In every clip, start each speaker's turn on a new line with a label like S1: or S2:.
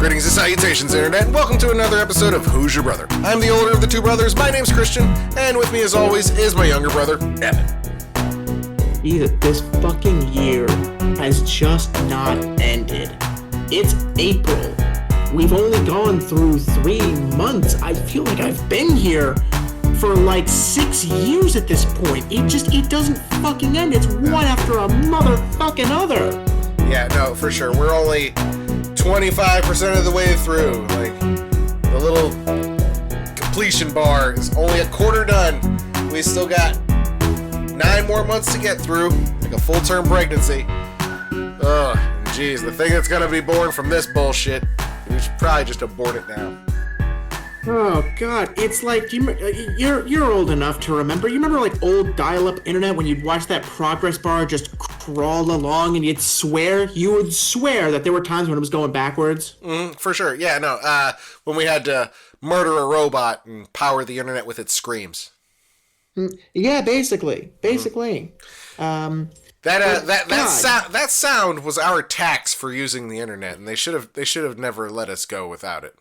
S1: Greetings and salutations, Internet, and welcome to another episode of Who's Your Brother? I'm the older of the two brothers. My name's Christian, and with me, as always, is my younger brother, Evan.
S2: Edith, this fucking year has just not ended. It's April. We've only gone through 3 months. I feel like I've been here for like 6 years at this point. It doesn't fucking end. It's one after a motherfucking other.
S1: Yeah, no, for sure. We're only 25% of the way through. Like, the little completion bar is only a quarter done. We still got 9 more months to get through, like a full-term pregnancy. Ugh, jeez, the thing that's gonna be born from this bullshit, we should probably just abort it now.
S2: Oh God, it's like you're old enough to remember. You remember like old dial-up internet when you'd watch that progress bar just crawl along, and you would swear that there were times when it was going backwards.
S1: For sure, yeah, no. When we had to murder a robot and power the internet with its screams.
S2: Yeah, basically.
S1: That sound was our tax for using the internet, and they should have never let us go without it.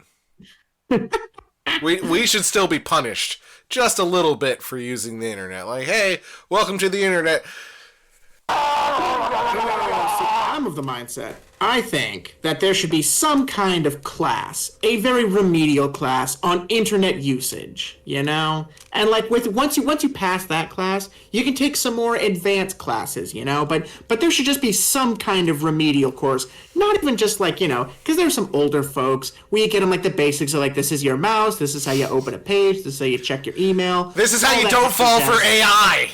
S1: We should still be punished just a little bit for using the internet. Like, hey, welcome to the internet.
S2: I'm of the mindset. I think that there should be some kind of class, a very remedial class on internet usage, you know? And like once you pass that class, you can take some more advanced classes, you know? But there should just be some kind of remedial course, not even just like, you know, because there's some older folks where you get them like the basics of like, this is your mouse, this is how you open a page, this is how you check your email.
S1: This is how you don't fall for AI.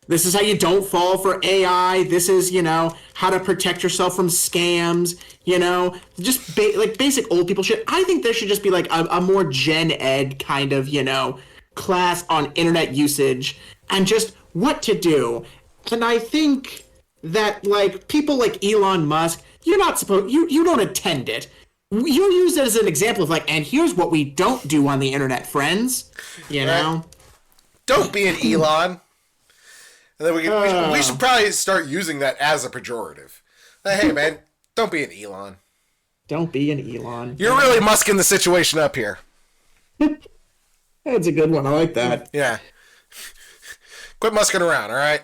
S2: This is how you don't fall for AI. This is, you know, how to protect yourself from scams, you know, just like basic old people shit. I think there should just be like a more gen ed kind of, you know, class on internet usage and just what to do. And I think that like people like Elon Musk, you're not supposed, you don't attend it. You use it as an example of like, and here's what we don't do on the internet, friends, you know.
S1: Don't be an Elon. And then we should probably start using that as a pejorative. Like, hey, man, don't be an Elon.
S2: Don't be an Elon.
S1: You're really musking the situation up here.
S2: That's a good one. I like that.
S1: Yeah. Quit musking around, all right?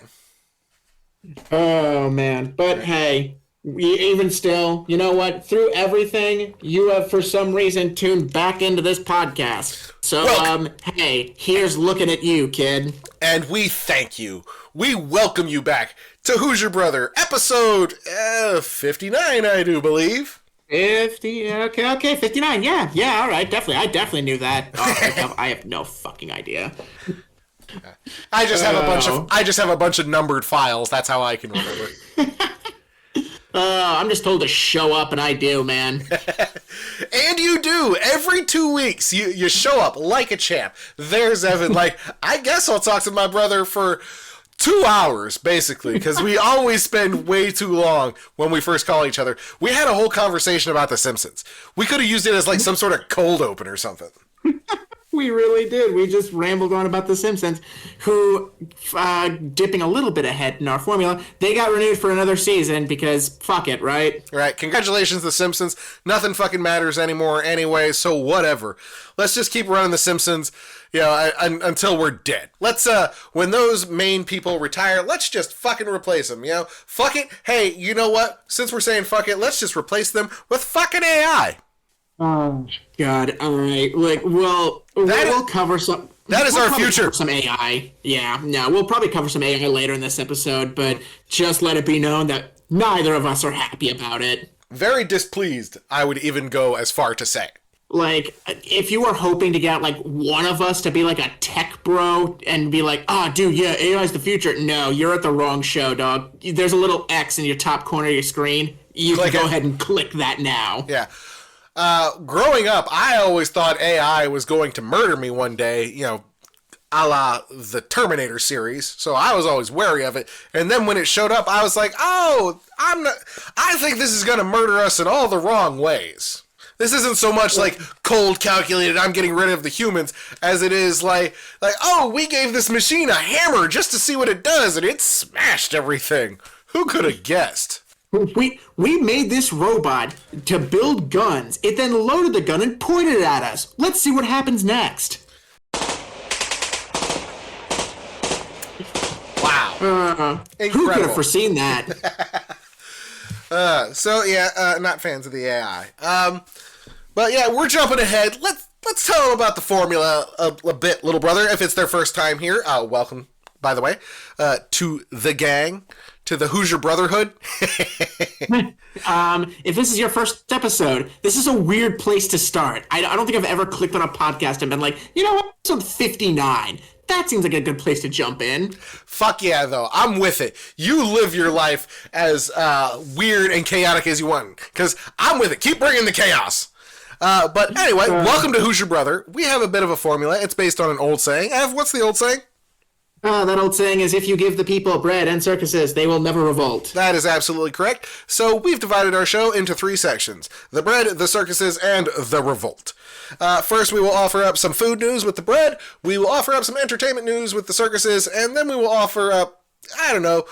S2: Oh, man. But, hey, even still, you know what? Through everything, you have, for some reason, tuned back into this podcast. So, hey, here's looking at you, kid.
S1: And we thank you. We welcome you back to Who's Your Brother, episode 59, I do believe.
S2: 50, okay, 59, yeah, all right, definitely. I definitely knew that. Oh, I have no fucking idea.
S1: I just have a bunch of numbered files. That's how I can remember.
S2: I'm just told to show up, and I do, man.
S1: And you do. Every 2 weeks, you show up like a champ. There's Evan. Like, I guess I'll talk to my brother for 2 hours, basically, because we always spend way too long when we first call each other. We had a whole conversation about The Simpsons. We could have used it as, like, some sort of cold open or something.
S2: We really did. We just rambled on about The Simpsons, who, dipping a little bit ahead in our formula, they got renewed for another season because fuck it, right?
S1: Right. Congratulations, The Simpsons. Nothing fucking matters anymore anyway, so whatever. Let's just keep running The Simpsons, you know, until we're dead. Let's, when those main people retire, let's just fucking replace them, you know? Fuck it. Hey, you know what? Since we're saying fuck it, let's just replace them with fucking AI.
S2: Oh God! All right, like, we'll cover some.
S1: That is our future.
S2: Some AI, yeah. No, we'll probably cover some AI later in this episode, but just let it be known that neither of us are happy about it.
S1: Very displeased, I would even go as far to say.
S2: Like, if you were hoping to get like one of us to be like a tech bro and be like, "Ah, dude, yeah, AI's the future," no, you're at the wrong show, dog. There's a little X in your top corner of your screen. You can go ahead and click that now.
S1: Yeah. Growing up, I always thought AI was going to murder me one day, you know, a la the Terminator series, so I was always wary of it. And then when it showed up, I was like, oh, I think this is going to murder us in all the wrong ways. This isn't so much like cold calculated, I'm getting rid of the humans, as it is like, oh, we gave this machine a hammer just to see what it does, and it smashed everything. Who could have guessed?
S2: We made this robot to build guns. It then loaded the gun and pointed it at us. Let's see what happens next.
S1: Wow.
S2: Who could have foreseen that?
S1: Not fans of the AI. But yeah, we're jumping ahead. Let's tell them about the formula a bit, little brother. If it's their first time here, welcome, by the way, to the gang, to the Hoosier Brotherhood.
S2: If this is your first episode, this is a weird place to start. I don't think I've ever clicked on a podcast and been like, you know what, episode 59. That seems like a good place to jump in.
S1: Fuck yeah, though. I'm with it. You live your life as weird and chaotic as you want, because I'm with it. Keep bringing the chaos. But anyway, welcome to Hoosier Brother. We have a bit of a formula. It's based on an old saying. Ev, what's the old saying?
S2: That old saying is, if you give the people bread and circuses, they will never revolt.
S1: That is absolutely correct. So we've divided our show into 3 sections: the bread, the circuses, and the revolt. First, we will offer up some food news with the bread. We will offer up some entertainment news with the circuses, and then we will offer up, I don't know,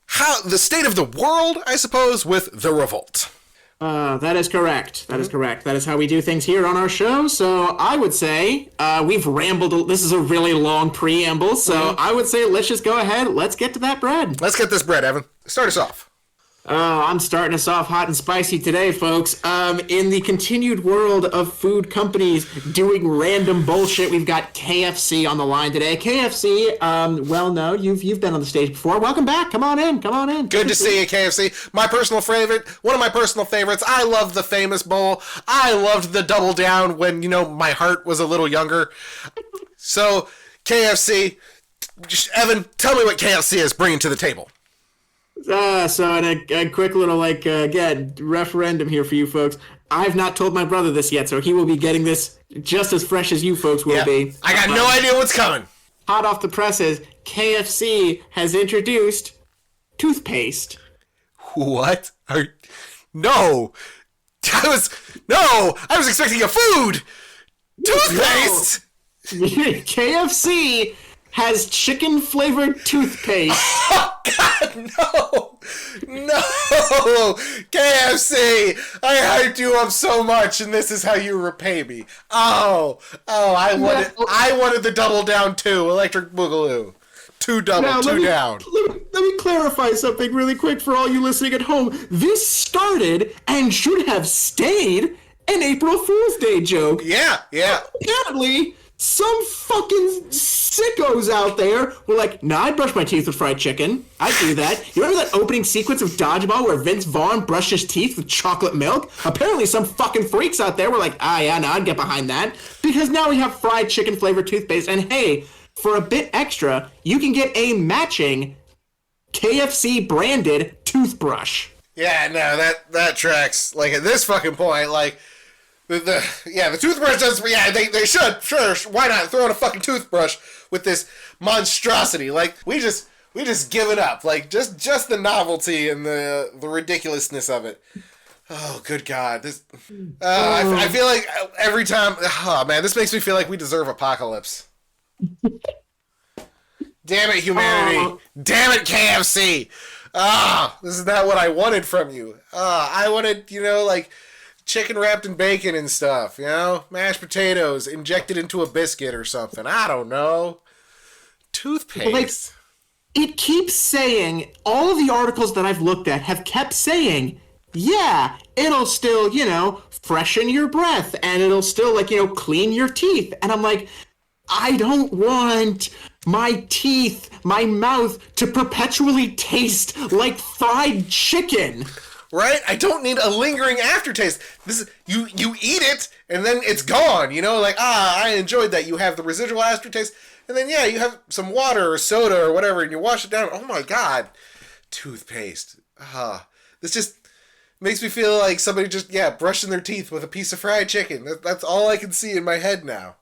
S1: how the state of the world, I suppose, with the revolt.
S2: That is correct. That is correct. That is how we do things here on our show. So I would say we've rambled. This is a really long preamble. So I would say let's just go ahead. Let's get to that bread.
S1: Let's get this bread, Evan. Start us off.
S2: I'm starting us off hot and spicy today, folks. In the continued world of food companies doing random bullshit, we've got KFC on the line today. KFC, well known. You've been on the stage before. Welcome back. Come on in. Come on in.
S1: Good to see you, KFC. My personal favorite, one of my personal favorites. I love the famous bowl. I loved the double down when, my heart was a little younger. So, KFC, Evan, tell me what KFC is bringing to the table.
S2: So a quick little, again, referendum here for you folks. I've not told my brother this yet, so he will be getting this just as fresh as you folks will be.
S1: I got no idea what's coming.
S2: Hot off the presses, KFC has introduced toothpaste.
S1: What? No. I was expecting a food. Toothpaste?
S2: No. KFC has chicken-flavored toothpaste.
S1: Oh, God, no! No! KFC! I hyped you up so much, and this is how you repay me. I wanted the double down too. Electric Boogaloo. Two down.
S2: Let me clarify something really quick for all you listening at home. This started and should have stayed an April Fool's Day joke.
S1: Yeah.
S2: Apparently, some fucking sickos out there were like, nah, I brush my teeth with fried chicken. I do that. You remember that opening sequence of Dodgeball where Vince Vaughn brushed his teeth with chocolate milk? Apparently some fucking freaks out there were like, yeah, no, I'd get behind that. Because now we have fried chicken flavored toothpaste, and hey, for a bit extra, you can get a matching KFC branded toothbrush.
S1: Yeah, no, that tracks. Like, at this fucking point, like, the toothbrush does. Yeah, they should. Sure, why not throw in a fucking toothbrush with this monstrosity? Like, we just give it up. Like, just the novelty and the ridiculousness of it. Oh, good God! This. I feel like every time. Oh man, this makes me feel like we deserve apocalypse. Damn it, humanity! Damn it, KFC! This is not what I wanted from you. I wanted, like, chicken wrapped in bacon and stuff, mashed potatoes injected into a biscuit or something. I don't know. Toothpaste.
S2: It keeps saying, all of the articles that I've looked at have kept saying, yeah, it'll still, freshen your breath and it'll still, clean your teeth. And I'm like, I don't want my teeth, my mouth to perpetually taste like fried chicken.
S1: Right? I don't need a lingering aftertaste. This is, you eat it and then it's gone. I enjoyed that. You have the residual aftertaste, and then you have some water or soda or whatever, and you wash it down. Oh my God, toothpaste. This just makes me feel like somebody just brushing their teeth with a piece of fried chicken. That's all I can see in my head now.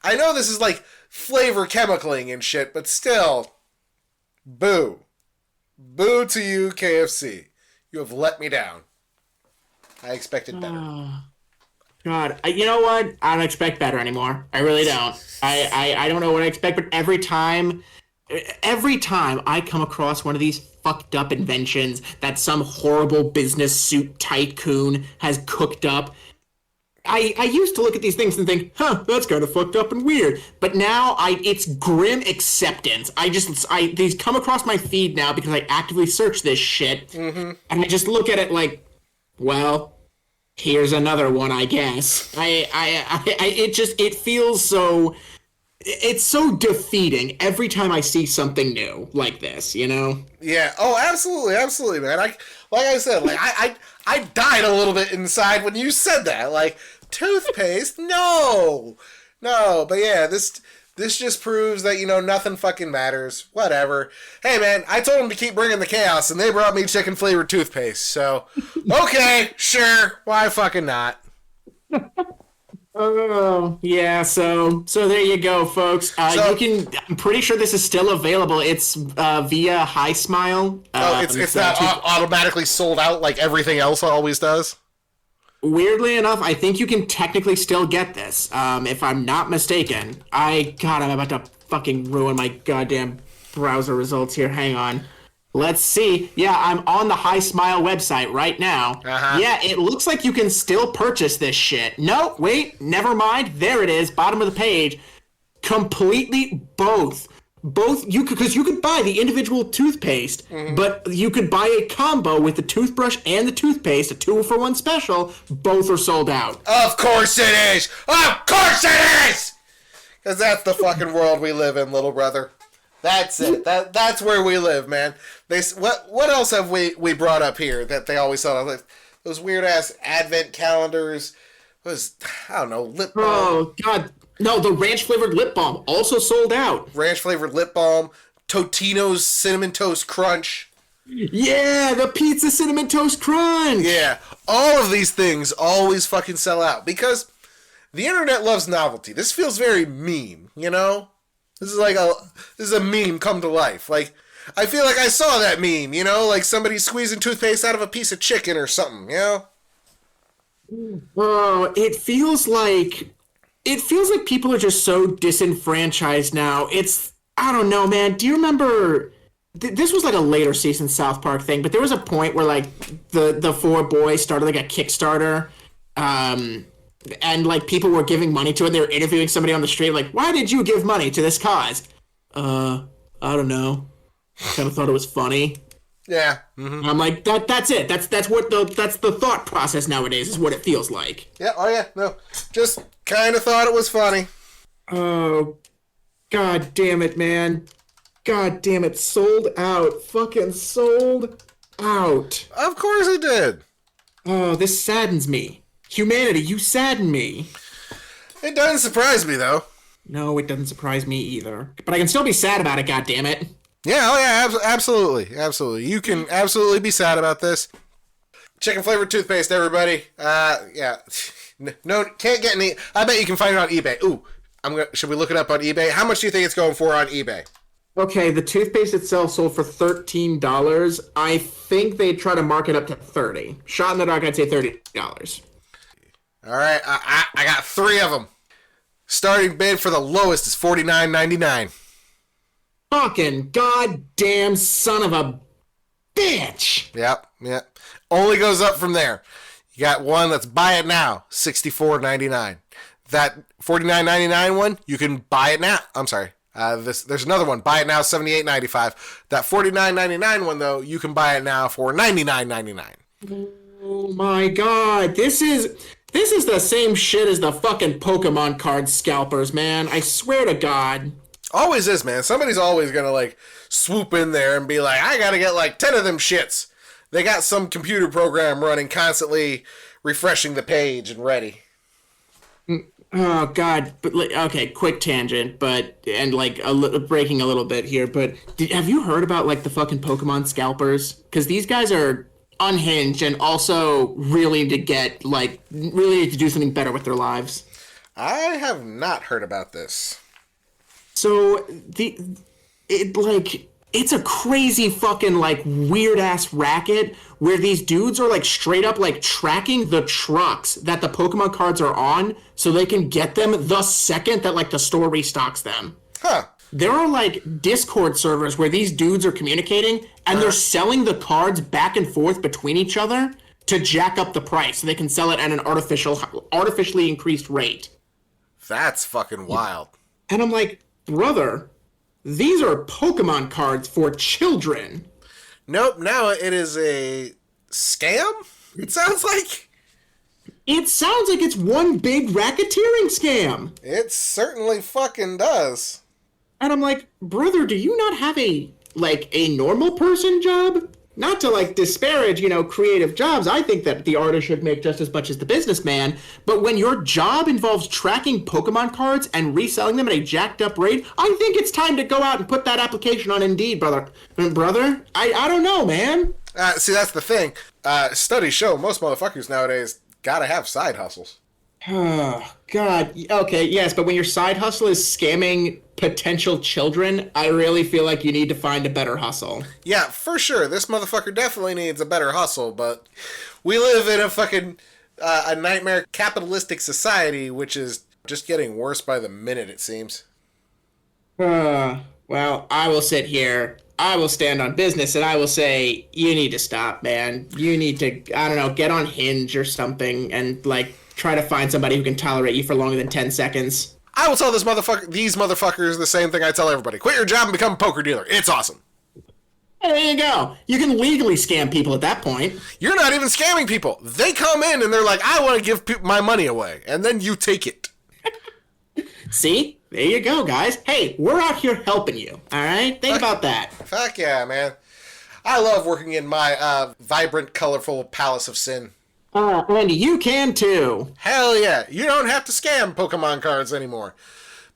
S1: I know this is like flavor chemicaling and shit, but still, boo to you, KFC. You have let me down. I expected better.
S2: God, you know what? I don't expect better anymore. I really don't. I don't know what I expect, but every time I come across one of these fucked up inventions that some horrible business suit tycoon has cooked up. I used to look at these things and think, huh, that's kind of fucked up and weird. But now it's grim acceptance. These come across my feed now because I actively search this shit. Mm-hmm. And I just look at it like, well, here's another one, I guess. It feels so, it's so defeating every time I see something new like this, you know?
S1: Yeah. Oh, absolutely, man. Like I said, I died a little bit inside when you said that. Like, toothpaste? No. But yeah, this just proves that, nothing fucking matters. Whatever. Hey, man, I told them to keep bringing the chaos, and they brought me chicken-flavored toothpaste. So, okay, sure. Why fucking not?
S2: Oh, yeah, so there you go, folks. I'm pretty sure this is still available. It's via High Smile.
S1: It's not automatically sold out like everything else always does?
S2: Weirdly enough, I think you can technically still get this, if I'm not mistaken. I'm about to fucking ruin my goddamn browser results here. Hang on. Let's see. Yeah, I'm on the High Smile website right now. Uh-huh. Yeah, it looks like you can still purchase this shit. No, wait, never mind. There it is, bottom of the page. Completely both. Because you could buy the individual toothpaste, but you could buy a combo with the toothbrush and the toothpaste, a 2-for-1 special. Both are sold out.
S1: Of course it is! Of course it is! Because that's the fucking world we live in, little brother. That's it. That's where we live, man. What else have we brought up here that they always sell? Like, those weird ass advent calendars. I don't know, lip balm.
S2: Oh God. No, the ranch flavored lip balm also sold out.
S1: Ranch flavored lip balm, Totino's cinnamon toast crunch.
S2: Yeah, the pizza cinnamon toast crunch.
S1: Yeah, all of these things always fucking sell out because the internet loves novelty. This feels very meme, This is a meme come to life. Like, I feel like I saw that meme, like somebody squeezing toothpaste out of a piece of chicken or something,
S2: Oh, it feels like people are just so disenfranchised now. I don't know, man. Do you remember? This was like a later season South Park thing, but there was a point where like the 4 boys started like a Kickstarter, and like people were giving money to it. They were interviewing somebody on the street, like, "Why did you give money to this cause?" I don't know. I kind of thought it was funny.
S1: Yeah. Mm-hmm.
S2: I'm like, that's it. That's the thought process nowadays. Is what it feels like.
S1: Yeah. Oh yeah. No. Just kind of thought it was funny.
S2: Oh, God damn it, man. God damn it. Sold out. Fucking sold out.
S1: Of course it did.
S2: Oh, this saddens me. Humanity, you sadden me.
S1: It doesn't surprise me, though.
S2: No, it doesn't surprise me either. But I can still be sad about it, goddammit.
S1: Yeah, oh yeah, absolutely. Absolutely. You can absolutely be sad about this. Chicken flavored toothpaste, everybody. Yeah. No, can't get any. I bet you can find it on eBay. Ooh, should we look it up on eBay? How much do you think it's going for on eBay?
S2: Okay, the toothpaste itself sold for $13. I think they try to mark it up to $30. Shot in the dark, I'd say $30.
S1: All right, I got 3 of them. Starting bid for the lowest is $49.99.
S2: Fucking goddamn son of a bitch.
S1: Yep. Only goes up from there. You got one that's buy it now, $64.99. That $49.99 one, you can buy it now. I'm sorry. There's another one, buy it now, $78.95. That $49.99 one, though, you can buy it now for $99.99.
S2: Oh my God. This is the same shit as the fucking Pokemon card scalpers, man. I swear to God.
S1: Always is, man. Somebody's always gonna, like, swoop in there and be like, I gotta get, like, 10 of them shits. They got some computer program running, constantly refreshing the page and ready.
S2: Oh, God. But okay, quick tangent, breaking a little bit here, but have you heard about, like, the fucking Pokemon scalpers? Because these guys are unhinged and also really need to do something better with their lives.
S1: I have not heard about this.
S2: So it's a crazy fucking like weird ass racket where these dudes are like straight up like tracking the trucks that the Pokemon cards are on so they can get them the second that like the store restocks them.
S1: Huh.
S2: there are like Discord servers where these dudes are communicating and they're selling the cards back and forth between each other to jack up the price so they can sell it at an artificially increased rate.
S1: That's fucking wild.
S2: And I'm like, brother, these are Pokemon cards for children.
S1: Nope, now it is a scam? It sounds like.
S2: It sounds like it's one big racketeering scam.
S1: It certainly fucking does.
S2: And I'm like, brother, do you not have a normal person job? Not to like disparage, creative jobs. I think that the artist should make just as much as the businessman. But when your job involves tracking Pokemon cards and reselling them at a jacked up rate, I think it's time to go out and put that application on Indeed, brother. Brother, I don't know, man.
S1: See, that's the thing. Studies show most motherfuckers nowadays gotta have side hustles.
S2: Oh, God. Okay, yes, but when your side hustle is scamming potential children, I really feel like you need to find a better hustle.
S1: Yeah, for sure. This motherfucker definitely needs a better hustle, but we live in a fucking a nightmare capitalistic society, which is just getting worse by the minute, it seems.
S2: Well, I will sit here. I will stand on business and I will say, you need to stop, man. You need to, I don't know, get on Hinge or something and, try to find somebody who can tolerate you for longer than 10 seconds.
S1: I will tell these motherfuckers the same thing I tell everybody. Quit your job and become a poker dealer. It's awesome.
S2: Hey, there you go. You can legally scam people at that point.
S1: You're not even scamming people. They come in and they're like, I want to give my money away. And then you take it.
S2: See? There you go, guys. Hey, we're out here helping you. All right? Think about that.
S1: Fuck yeah, man. I love working in my vibrant, colorful palace of sin.
S2: And you can too.
S1: Hell yeah. You don't have to scam Pokemon cards anymore.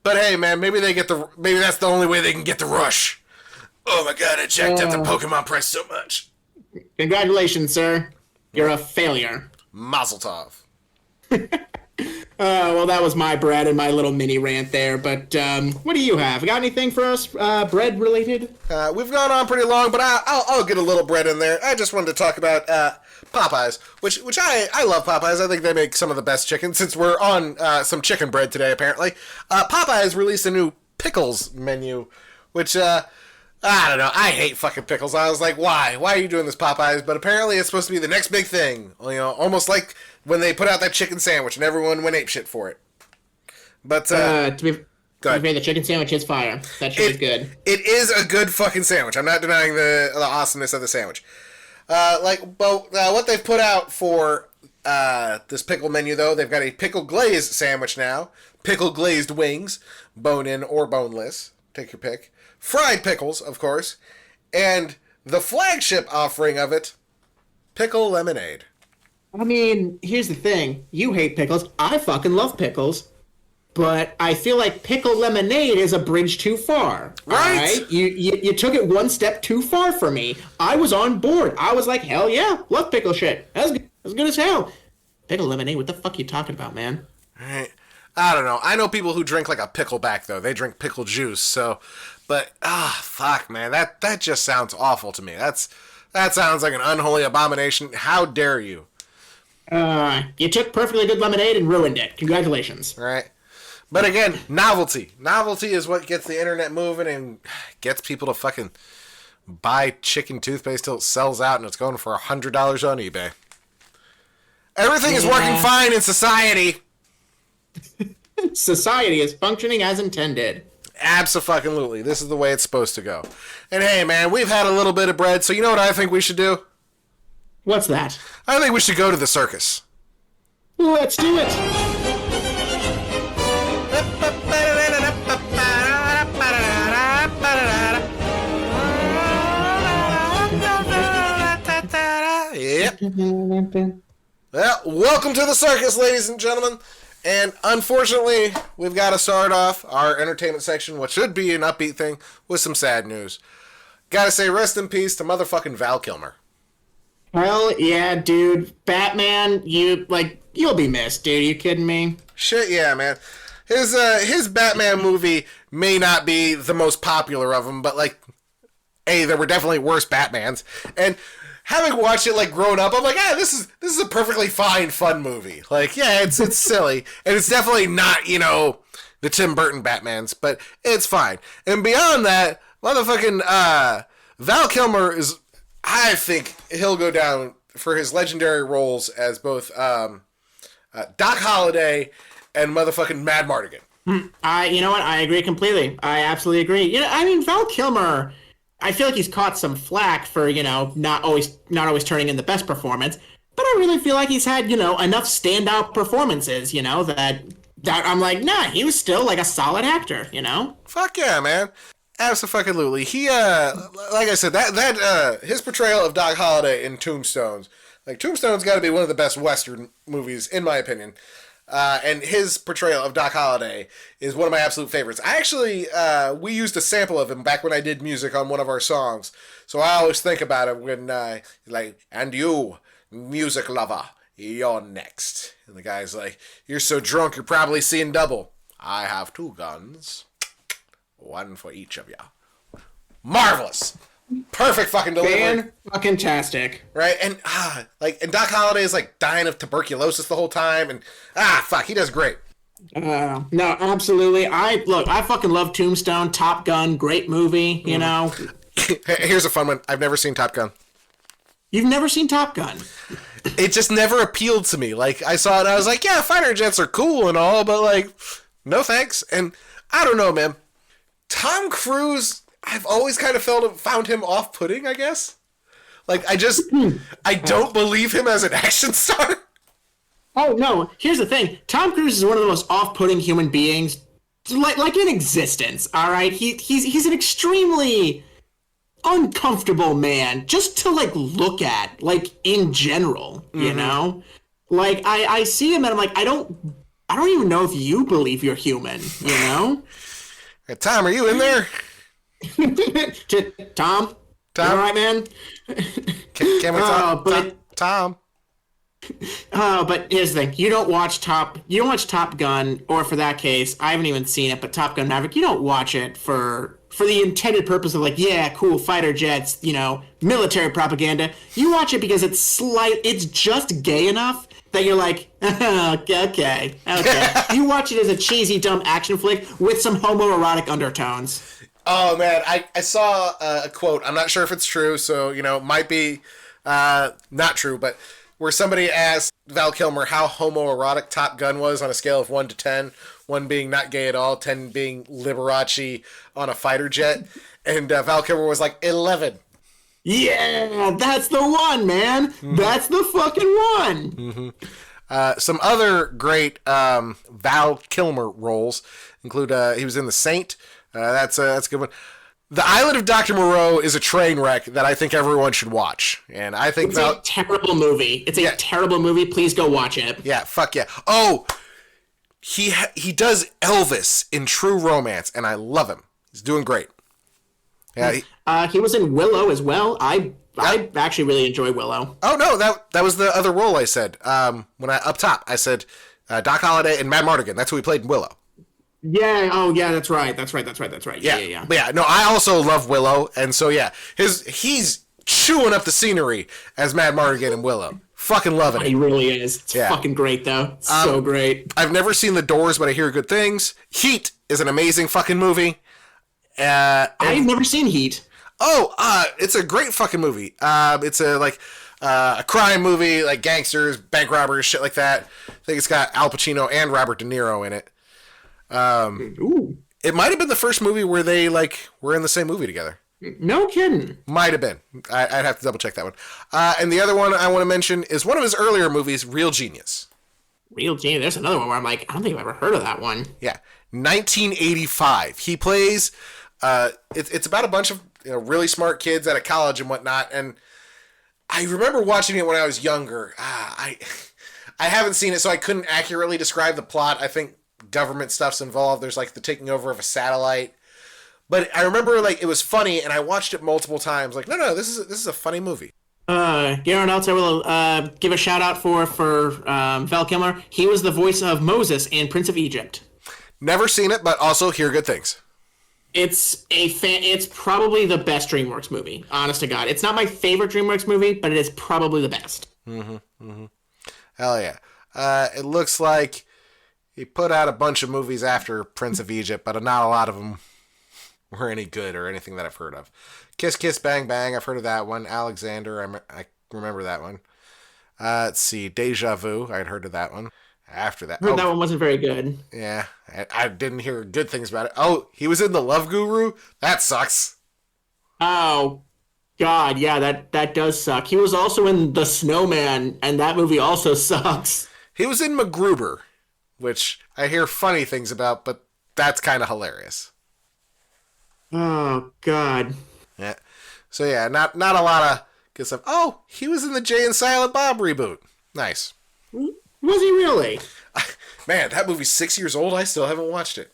S1: But hey, man, maybe that's the only way they can get the rush. Oh my god, I jacked up the Pokemon price so much.
S2: Congratulations, sir. You're a failure.
S1: Mazel tov.
S2: Well, that was my bread and my little mini rant there. But what do you have? Got anything for us, bread related?
S1: We've gone on pretty long, but I'll get a little bread in there. I just wanted to talk about Popeyes, which I love Popeyes. I think they make some of the best chicken. Since we're on some chicken bread today, apparently, Popeyes released a new pickles menu, which I don't know. I hate fucking pickles. I was like, why? Why are you doing this, Popeyes? But apparently it's supposed to be the next big thing. Almost like when they put out that chicken sandwich and everyone went apeshit for it. But,
S2: to be fair, the chicken sandwich is fire. That shit is good.
S1: It is a good fucking sandwich. I'm not denying the awesomeness of the sandwich. What they've put out for this pickle menu, though, they've got a pickle glazed sandwich now. Pickle glazed wings, bone-in or boneless. Take your pick. Fried pickles, of course. And the flagship offering of it, pickle lemonade.
S2: I mean, here's the thing. You hate pickles. I fucking love pickles. But I feel like pickle lemonade is a bridge too far.
S1: Right?
S2: Right? You took it one step too far for me. I was on board. I was like, hell yeah, love pickle shit. That's good as hell. Pickle lemonade, what the fuck are you talking about, man?
S1: Right. I don't know. I know people who drink like a pickleback, though. They drink pickle juice, so... But, fuck, man. That just sounds awful to me. That sounds like an unholy abomination. How dare you?
S2: You took perfectly good lemonade and ruined it. Congratulations.
S1: Right. But again, novelty. Novelty is what gets the internet moving and gets people to fucking buy chicken toothpaste till it sells out and it's going for $100 on eBay. Everything is working fine in society.
S2: Society is functioning as intended.
S1: Abso-fucking-lutely. This is the way it's supposed to go. And hey, man, we've had a little bit of bread, so you know what I think we should do?
S2: What's that?
S1: I think we should go to the circus.
S2: Let's do it.
S1: Yep. Well, welcome to the circus, ladies and gentlemen. And unfortunately, we've got to start off our entertainment section, what should be an upbeat thing, with some sad news. Gotta say rest in peace to motherfucking Val Kilmer.
S2: Hell yeah, dude. Batman, you'll be missed, dude. You kidding me?
S1: Shit, yeah, man. His Batman movie may not be the most popular of them, but there were definitely worse Batmans. And having watched it growing up, I'm like, this is a perfectly fine, fun movie. It's silly, and it's definitely not the Tim Burton Batmans, but it's fine. And beyond that, motherfucking Val Kilmer is, I think he'll go down for his legendary roles as both Doc Holliday and motherfucking Mad Mardigan.
S2: You know what? I agree completely. I absolutely agree. I mean, Val Kilmer, I feel like he's caught some flack for, not always turning in the best performance, but I really feel like he's had, enough standout performances, that I'm like, nah, he was still like a solid actor,
S1: Fuck yeah, man. Absolutely. He, like I said, that his portrayal of Doc Holliday in Tombstone's got to be one of the best Western movies, in my opinion. And his portrayal of Doc Holliday is one of my absolute favorites. I actually, we used a sample of him back when I did music on one of our songs. So I always think about it when, and you, music lover, you're next. And the guy's like, you're so drunk, you're probably seeing double. I have 2 guns. 1 for each of you. Marvelous. Perfect fucking delivery.
S2: Fan-fucking-tastic.
S1: Right? And and Doc Holliday is like dying of tuberculosis the whole time, and he does great.
S2: No, absolutely. I fucking love Tombstone, Top Gun, great movie,
S1: Here's a fun one. I've never seen Top Gun.
S2: You've never seen Top Gun?
S1: It just never appealed to me. Like, I saw it and I was like, yeah, fighter jets are cool and all, but like, no thanks. And I don't know, man. Tom Cruise, I've always kind of found him off-putting, I guess. Like, I don't believe him as an action star.
S2: Oh, no. Here's the thing. Tom Cruise is one of the most off-putting human beings, like in existence, all right? He's an extremely uncomfortable man just to, like, look at, like, in general, you know? Like, I see him and I'm like, I don't even know if you believe you're human, you know?
S1: Hey, Tom, are you in there?
S2: Tom? You all right, man?
S1: Can we talk? Tom?
S2: But here's the thing: you don't watch Top Gun, or for that case, I haven't even seen it. But Top Gun Maverick, you don't watch it for the intended purpose of like, yeah, cool fighter jets, military propaganda. You watch it because it's just gay enough that you're like, okay. You watch it as a cheesy, dumb action flick with some homoerotic undertones.
S1: Oh, man, I saw a quote. I'm not sure if it's true, so, might be not true, but where somebody asked Val Kilmer how homoerotic Top Gun was on a scale of 1 to 10, 1 being not gay at all, 10 being Liberace on a fighter jet, and Val Kilmer was like, 11.
S2: Yeah, that's the one, man. Mm-hmm. That's the fucking one.
S1: Mm-hmm. Some other great Val Kilmer roles include he was in The Saint. That's a good one. The Island of Dr. Moreau is a train wreck that I think everyone should watch. And I think
S2: it's a terrible movie. It's a terrible movie. Please go watch it.
S1: Yeah, fuck yeah. Oh, he does Elvis in True Romance, and I love him. He's doing great. Yeah,
S2: he was in Willow as well. I actually really enjoy Willow.
S1: Oh no, that was the other role I said. When up top I said Doc Holliday and Matt Mardigan. That's who he played in Willow.
S2: Yeah. Oh yeah, that's right. Yeah.
S1: But yeah. No, I also love Willow, and so yeah, he's chewing up the scenery as Matt Mardigan in Willow. Fucking loving it.
S2: He really is. It's fucking great though. It's so great.
S1: I've never seen The Doors, but I hear good things. Heat is an amazing fucking movie.
S2: I've never seen Heat.
S1: Oh, it's a great fucking movie. It's a crime movie, like gangsters, bank robbers, shit like that. I think it's got Al Pacino and Robert De Niro in it.
S2: Ooh.
S1: It might have been the first movie where they were in the same movie together.
S2: No kidding.
S1: Might have been. I'd have to double check that one. And the other one I want to mention is one of his earlier movies, Real Genius.
S2: Real Genius. There's another one where I'm like, I don't think I've ever heard of that one.
S1: Yeah, 1985. He plays. It's about a bunch of really smart kids at a college and whatnot, and I remember watching it when I was younger. I haven't seen it, so I couldn't accurately describe the plot. I think government stuff's involved. There's the taking over of a satellite, but I remember it was funny, and I watched it multiple times. No, this is a funny movie.
S2: You know what else I will give a shout out for Val Kilmer? He was the voice of Moses in Prince of Egypt.
S1: Never seen it, but also hear good things.
S2: It's It's probably the best DreamWorks movie. Honest to God, it's not my favorite DreamWorks movie, but it is probably the best.
S1: Mm-hmm. Mm-hmm. Hell yeah! It looks like He put out a bunch of movies after Prince of Egypt, but not a lot of them were any good or anything that I've heard of. Kiss Kiss Bang Bang, I've heard of that one. Alexander, I remember that one. Let's see, Deja Vu, I'd heard of that one. After that,
S2: Heard that one wasn't very good.
S1: Yeah, I didn't hear good things about it. Oh, he was in The Love Guru? That sucks.
S2: Oh, God, yeah, that does suck. He was also in The Snowman, and that movie also sucks.
S1: He was in MacGruber, which I hear funny things about, but that's kind of hilarious.
S2: Oh, God.
S1: Yeah. So yeah, not a lot of good stuff. Oh, he was in the Jay and Silent Bob reboot. Nice.
S2: Was he really?
S1: Man, that movie's 6 years old. I still haven't watched it.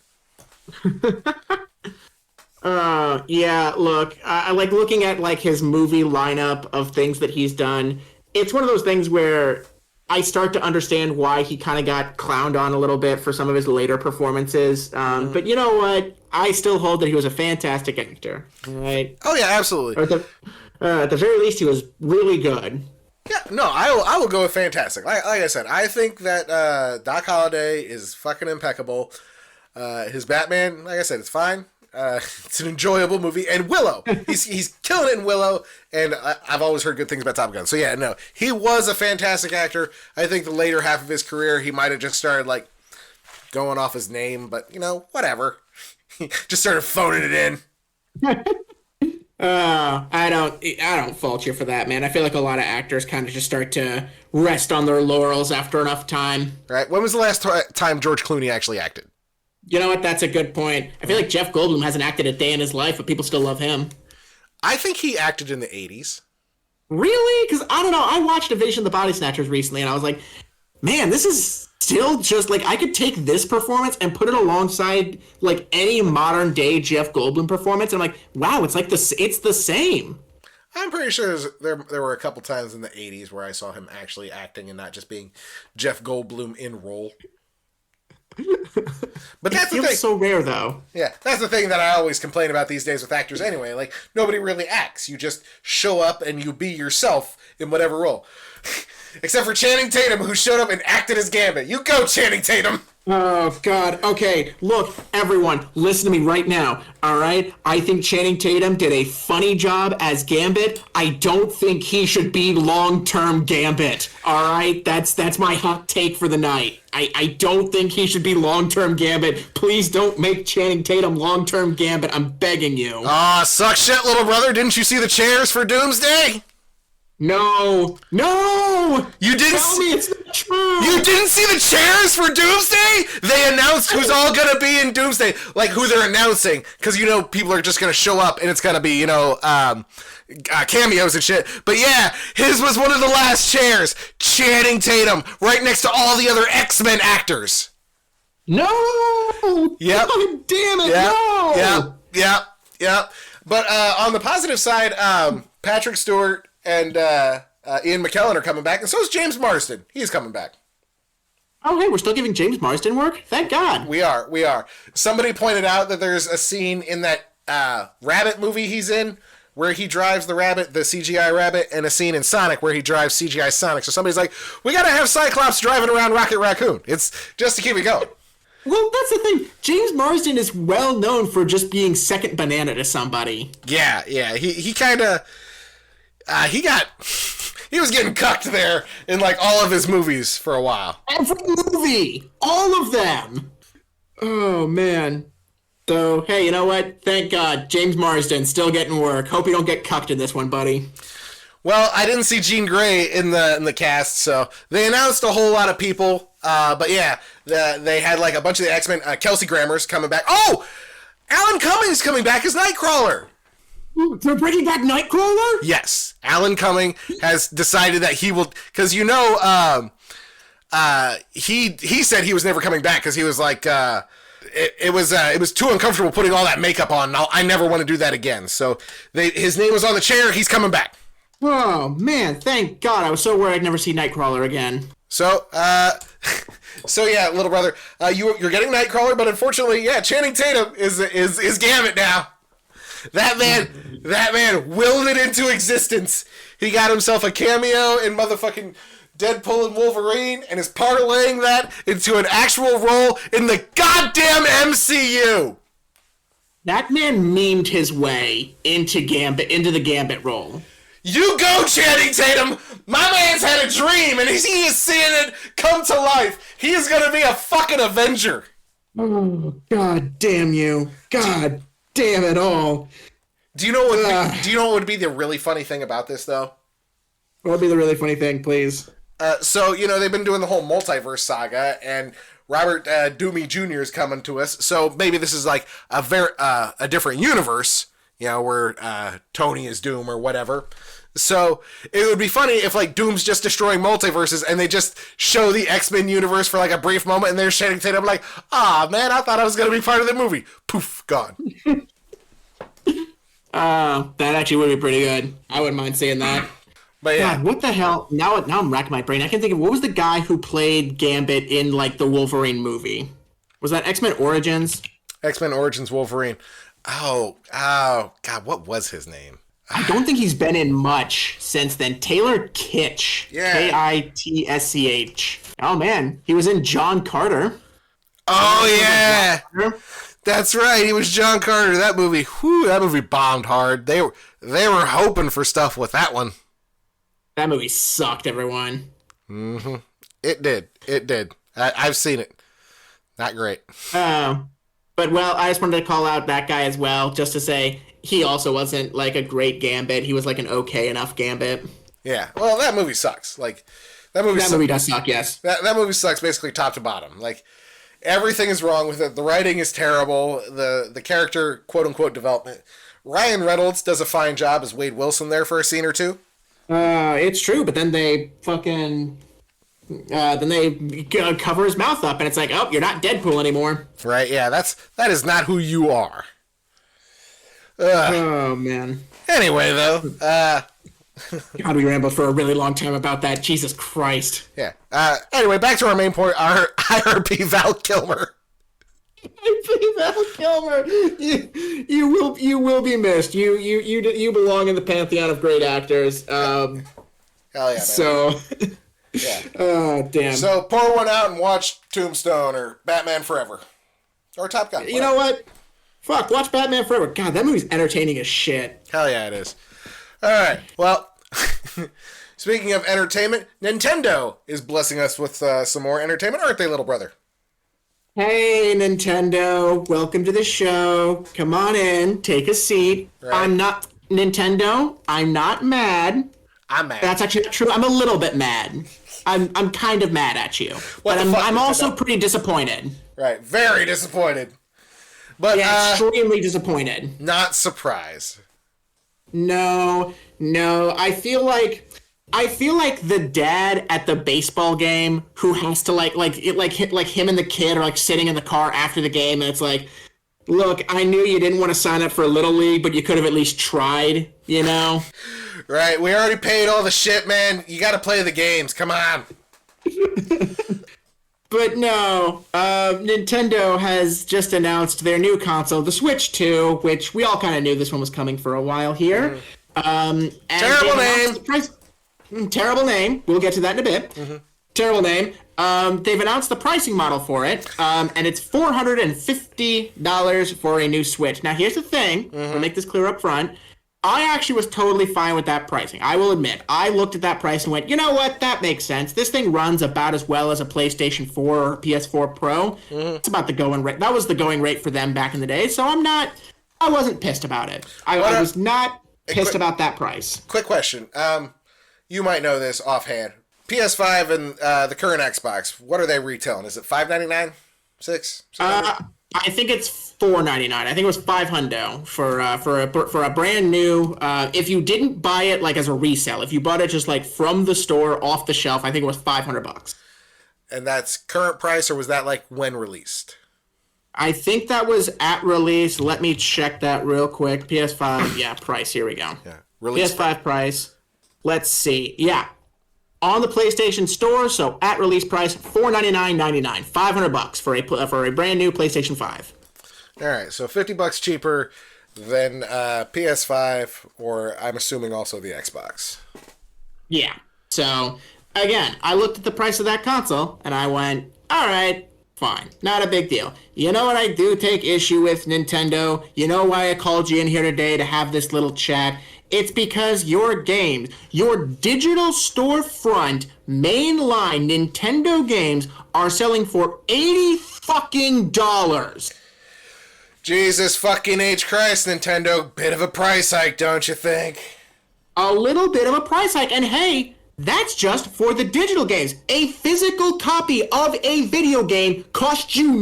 S2: Yeah, look, I like looking at like his movie lineup of things that he's done. It's one of those things where I start to understand why he kind of got clowned on a little bit for some of his later performances. But you know what? I still hold that he was a fantastic actor. Right?
S1: Oh yeah, absolutely.
S2: Or at the very least, he was really good.
S1: Yeah, no, I will go with fantastic. Like I said, I think that Doc Holliday is fucking impeccable. His Batman, like I said, it's fine. It's an enjoyable movie, and Willow, he's killing it in Willow, and I've always heard good things about Top Gun. So yeah, no, he was a fantastic actor. I think the later half of his career, he might have just started like going off his name, but you know, whatever. He just started phoning it in.
S2: I don't fault you for that, man. I feel like a lot of actors kind of just start to rest on their laurels after enough time.
S1: Right? When was the last time George Clooney actually acted?
S2: You know what? That's a good point. I feel like Jeff Goldblum hasn't acted a day in his life, but people still love him.
S1: I think he acted in the 80s.
S2: Really? Because I don't know. I watched Invasion of the Body Snatchers recently, and I was like, man, this is still just like I could take this performance and put it alongside like any modern day Jeff Goldblum performance. And I'm like, wow, it's like it's the same.
S1: I'm pretty sure there were a couple times in the 80s where I saw him actually acting and not just being Jeff Goldblum in role. But that's the thing.
S2: So rare, though.
S1: Yeah, that's the thing that I always complain about these days with actors anyway. Like, nobody really acts. You just show up and you be yourself in whatever role. Except for Channing Tatum, who showed up and acted as Gambit. You go, Channing Tatum!
S2: Oh, God. Okay, look, everyone, listen to me right now, all right? I think Channing Tatum did a funny job as Gambit. I don't think he should be long-term Gambit, all right? That's my hot take for the night. I don't think he should be long-term Gambit. Please don't make Channing Tatum long-term Gambit. I'm begging you.
S1: Suck shit, little brother. Didn't you see the chairs for Doomsday?
S2: No!
S1: You didn't
S2: Tell me it's not true!
S1: You didn't see the chairs for Doomsday? They announced who's all gonna be in Doomsday. Like, who they're announcing. Because, you know, people are just gonna show up and it's gonna be, you know, cameos and shit. But yeah, his was one of the last chairs. Channing Tatum, right next to all the other X-Men actors.
S2: No!
S1: Yep.
S2: God damn it, no!
S1: Yep. But on the positive side, Patrick Stewart and Ian McKellen are coming back, and so is James Marsden. He's coming back.
S2: Oh, hey, we're still giving James Marsden work? Thank God.
S1: We are. Somebody pointed out that there's a scene in that Rabbit movie he's in where he drives the rabbit, the CGI rabbit, and a scene in Sonic where he drives CGI Sonic. So somebody's like, we gotta have Cyclops driving around Rocket Raccoon. It's just to keep it going.
S2: Well, that's the thing. James Marsden is well known for just being second banana to somebody.
S1: Yeah. He kind of... He was getting cucked there in, like, all of his movies for a while.
S2: Every movie! All of them! Oh, man. So, hey, you know what? Thank God. James Marsden still getting work. Hope you don't get cucked in this one, buddy.
S1: Well, I didn't see Jean Grey in the cast, so they announced a whole lot of people. But yeah, they had, like, a bunch of the X-Men. Kelsey Grammer's coming back. Oh! Alan Cumming's coming back as Nightcrawler!
S2: They're bringing back Nightcrawler?
S1: Yes. Alan Cumming has decided that he will... Because, you know, he said he was never coming back because he was like... It was too uncomfortable putting all that makeup on. I never want to do that again. So his name was on the chair. He's coming back.
S2: Oh, man. Thank God. I was so worried I'd never see Nightcrawler again.
S1: So, yeah, little brother, you're getting Nightcrawler, but unfortunately, yeah, Channing Tatum is Gambit now. That man willed it into existence. He got himself a cameo in motherfucking Deadpool and Wolverine and is parlaying that into an actual role in the goddamn MCU.
S2: That man memed his way into the Gambit role.
S1: You go, Channing Tatum! My man's had a dream and he is seeing it come to life. He is gonna be a fucking Avenger.
S2: Oh, God damn you. God damn it all.
S1: Do you know what would be the really funny thing about this, though?
S2: What would be the really funny thing, please?
S1: So, they've been doing the whole multiverse saga, and Robert Doomey Jr. is coming to us. So maybe this is like a different universe, where Tony is Doom or whatever. So it would be funny if like Doom's just destroying multiverses and they just show the X-Men universe for like a brief moment and there's Channing Tatum like, man, I thought I was going to be part of the movie. Poof, gone.
S2: That actually would be pretty good. I wouldn't mind seeing that.
S1: But yeah.
S2: God, what the hell? Now I'm racking my brain. I can think of, what was the guy who played Gambit in like the Wolverine movie? Was that X-Men Origins?
S1: X-Men Origins Wolverine. Oh, God, what was his name?
S2: I don't think he's been in much since then. Taylor Kitsch.
S1: Yeah.
S2: Kitsch. Oh, man. He was in John Carter.
S1: Oh, yeah. That's right. He was John Carter. That movie bombed hard. They were hoping for stuff with that one.
S2: That movie sucked, everyone.
S1: Mm-hmm. It did. I've seen it. Not great.
S2: But, well, I just wanted to call out that guy as well, just to say he also wasn't, like, a great Gambit. He was, like, an okay enough Gambit.
S1: Yeah. Well, that movie sucks. Like, that movie
S2: does suck, yes.
S1: That movie sucks basically top to bottom. Like, everything is wrong with it. The writing is terrible. The character, quote-unquote, development. Ryan Reynolds does a fine job as Wade Wilson there for a scene or two.
S2: It's true, but then they fucking... then they cover his mouth up, and it's like, oh, you're not Deadpool anymore.
S1: Right, yeah, that is not who you are.
S2: Oh, man.
S1: Anyway, though,
S2: God, we rambled for a really long time about that. Jesus Christ.
S1: Yeah. Anyway, back to our main point, our R.I.P. Val Kilmer.
S2: R.I.P. Val Kilmer. You will be missed. You belong in the pantheon of great actors.
S1: Hell yeah, man.
S2: So...
S1: Yeah.
S2: Oh, damn.
S1: So pour one out and watch Tombstone or Batman Forever. Or Top Gun.
S2: You know what? Fuck, watch Batman Forever. God, that movie's entertaining as shit.
S1: Hell yeah, it is. Alright, well, speaking of entertainment, Nintendo is blessing us with some more entertainment, aren't they, little brother?
S2: Hey, Nintendo. Welcome to the show. Come on in. Take a seat.
S1: Right.
S2: I'm not... Nintendo, I'm not mad.
S1: I'm mad.
S2: That's actually not true. I'm a little bit mad. I'm kind of mad at you. But I'm also pretty disappointed.
S1: Right, very disappointed. But
S2: yeah, extremely disappointed.
S1: Not surprised.
S2: No. I feel like the dad at the baseball game who has to like him and the kid are like sitting in the car after the game, and it's like, look, I knew you didn't want to sign up for a Little League, but you could have at least tried, you know?
S1: Right, we already paid all the shit, man. You gotta play the games, come on.
S2: But no, Nintendo has just announced their new console, the Switch 2, which we all kind of knew this one was coming for a while here. And
S1: terrible name.
S2: Terrible name. We'll get to that in a bit.
S1: Mm-hmm.
S2: Terrible name. They've announced the pricing model for it, and it's $450 for a new Switch. Now, here's the thing. I'll make this clear up front. I actually was totally fine with that pricing. I will admit. I looked at that price and went, you know what? That makes sense. This thing runs about as well as a PlayStation 4 or PS4 Pro. It's about the going rate. That was the going rate for them back in the day, so I wasn't pissed about it. I was not pissed about that price.
S1: Quick question. You might know this offhand. PS5 and the current Xbox, what are they retailing? Is it $5.99? $6?
S2: I think it's $4.99. I think it was $500 for a brand new. If you didn't buy it like as a resale, if you bought it just like from the store off the shelf, I think it was $500.
S1: And that's current price, or was that like when released?
S2: I think that was at release. Let me check that real quick. PS5, yeah, price. Here we go.
S1: Yeah, release
S2: PS5 price. Let's see. Yeah. On the PlayStation Store, so at release price, $499.99, $500 for a brand new PlayStation 5.
S1: All right, so $50 cheaper than PS5, or I'm assuming also the Xbox.
S2: Yeah. So again, I looked at the price of that console and I went, all right, fine, not a big deal. You know what I do take issue with, Nintendo? You know why I called you in here today to have this little chat? It's because your games, your digital storefront mainline Nintendo games are selling for $80 fucking dollars.
S1: Jesus fucking H Christ, Nintendo. Bit of a price hike, don't you think?
S2: A little bit of a price hike. And hey, that's just for the digital games. A physical copy of a video game costs you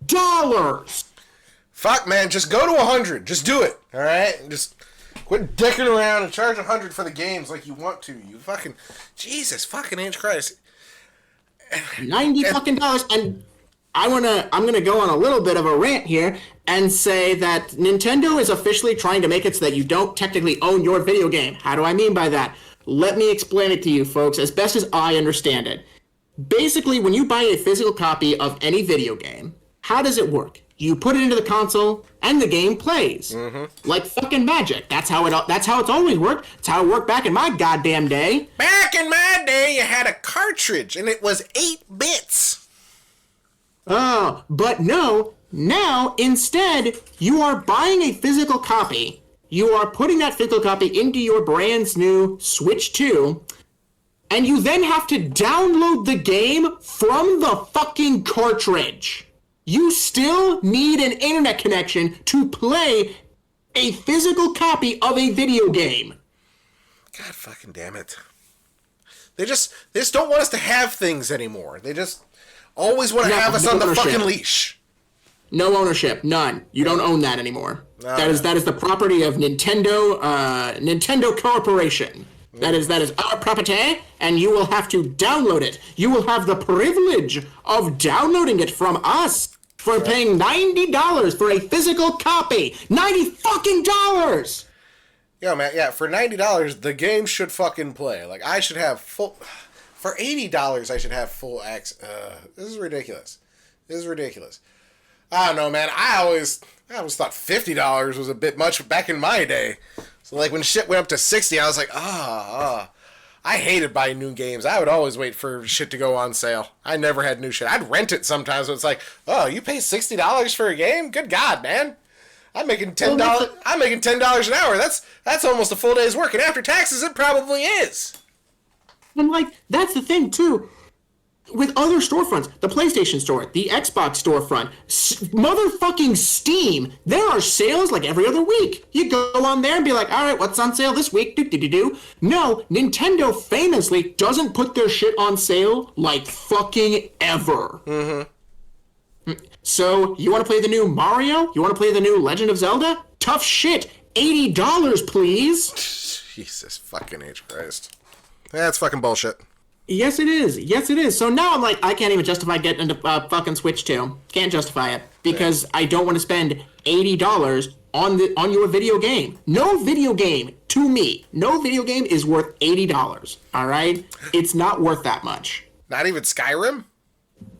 S2: $90.
S1: Fuck, man, just go to 100. Just do it, all right? Just quit dicking around and charge 100 for the games like you want to. You fucking Jesus fucking H Christ.
S2: 90 fucking dollars. And I'm gonna go on a little bit of a rant here and say that Nintendo is officially trying to make it so that you don't technically own your video game. How do I mean by that? Let me explain it to you folks as best as I understand it. Basically, when you buy a physical copy of any video game, how does it work? You put it into the console and the game plays. Like fucking magic. That's how it's always worked. It's how it worked back in my goddamn day.
S1: Back in my day, you had a cartridge and it was 8 bits.
S2: Oh, but no, now instead you are buying a physical copy. You are putting that physical copy into your brand new Switch 2, and you then have to download the game from the fucking cartridge. You still need an internet connection to play a physical copy of a video game.
S1: God fucking damn it. They just don't want us to have things anymore. They just always want to have us on the fucking leash.
S2: No ownership, none. You don't own that anymore.
S1: No.
S2: That is the property of Nintendo Corporation. That is our property, and you will have to download it. You will have the privilege of downloading it from us for paying $90 for a physical copy. $90 fucking dollars.
S1: Yo, man, yeah, for $90, the game should fucking play. Like, I should have full... For $80, I should have full access. This is ridiculous. I don't know, man. I always thought $50 was a bit much back in my day. So, like, when shit went up to $60, I was like, I hated buying new games. I would always wait for shit to go on sale. I never had new shit. I'd rent it sometimes, but it's like, oh, you pay $60 for a game? Good God, man. I'm making $10. I'm making $10 an hour. That's almost a full day's work, and after taxes, it probably is.
S2: And, like, that's the thing, too. With other storefronts, the PlayStation Store, the Xbox storefront, motherfucking Steam, there are sales like every other week. You go on there and be like, all right, what's on sale this week? Do. No, Nintendo famously doesn't put their shit on sale like fucking ever. So, you want to play the new Mario? You want to play the new Legend of Zelda? Tough shit. $80, please.
S1: Jesus fucking H Christ. That's fucking bullshit.
S2: Yes, it is. So now I'm like, I can't even justify getting into fucking Switch 2. Can't justify it because I don't want to spend $80 on your video game. No video game, to me, no video game is worth $80. All right, it's not worth that much.
S1: Not even Skyrim.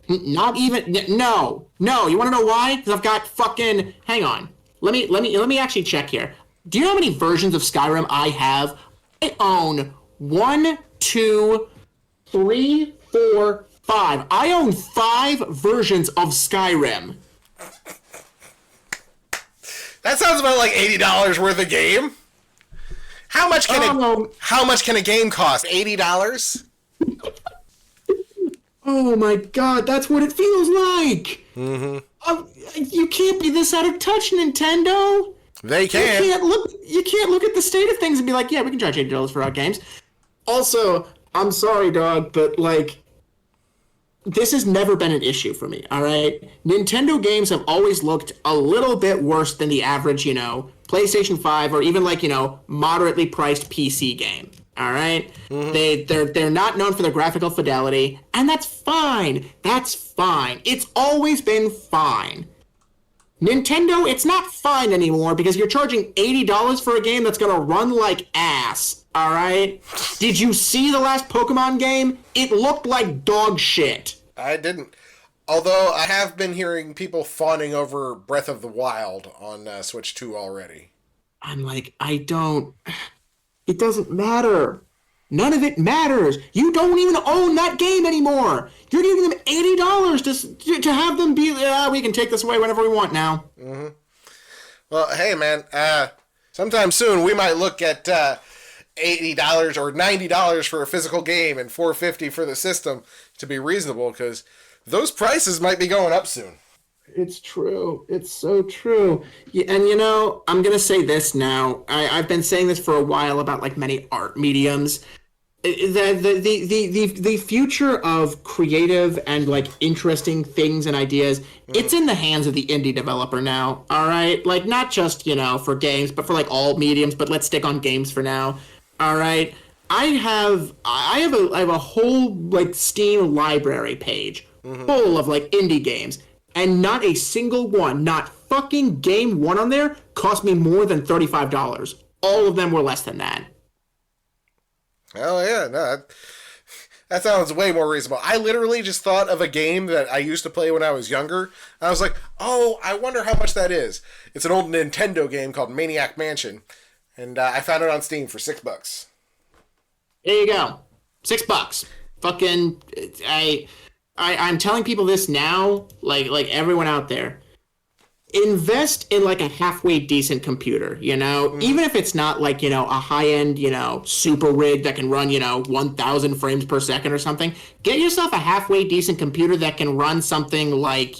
S2: Not even no. You want to know why? Because I've got fucking. Hang on. Let me actually check here. Do you know how many versions of Skyrim I have? I own 1, 2, 3, 4, 5. I own 5 versions of Skyrim.
S1: That sounds about like $80 worth of game. How much can a game cost? $80?
S2: Oh my god, that's what it feels like. You can't be this out of touch, Nintendo.
S1: They can't.
S2: You can't look at the state of things and be like, yeah, we can charge $80 for our games. Also, I'm sorry, dog, but, like, this has never been an issue for me, all right? Nintendo games have always looked a little bit worse than the average, PlayStation 5 or even, like, moderately priced PC game, all right? They're not known for their graphical fidelity, and that's fine. It's always been fine. Nintendo, it's not fine anymore because you're charging $80 for a game that's gonna run like ass. All right? Did you see the last Pokemon game? It looked like dog shit.
S1: I didn't. Although I have been hearing people fawning over Breath of the Wild on Switch 2 already.
S2: I'm like, it doesn't matter. None of it matters. You don't even own that game anymore. You're giving them $80 to have them be, we can take this away whenever we want now.
S1: Mm-hmm. Well, hey, man, sometime soon we might look at $80 or $90 for a physical game and $4.50 for the system to be reasonable, because those prices might be going up soon.
S2: It's true. It's so true. Yeah, and I'm gonna say this now. I've been saying this for a while about like many art mediums. The future of creative and like interesting things and ideas, it's in the hands of the indie developer now. All right, like not just for games, but for like all mediums. But let's stick on games for now. All right, I have a whole like Steam library page full of like indie games, and not a single one, not fucking game one on there, cost me more than $35. All of them were less than that.
S1: Oh, yeah, no, that sounds way more reasonable. I literally just thought of a game that I used to play when I was younger. I was like, oh, I wonder how much that is. It's an old Nintendo game called Maniac Mansion, and I found it on Steam for $6.
S2: There you go. $6. Fucking, I'm telling people this now, like everyone out there. Invest in like a halfway decent computer, even if it's not like, a high-end, super rig that can run, 1,000 frames per second or something. Get yourself a halfway decent computer that can run something like,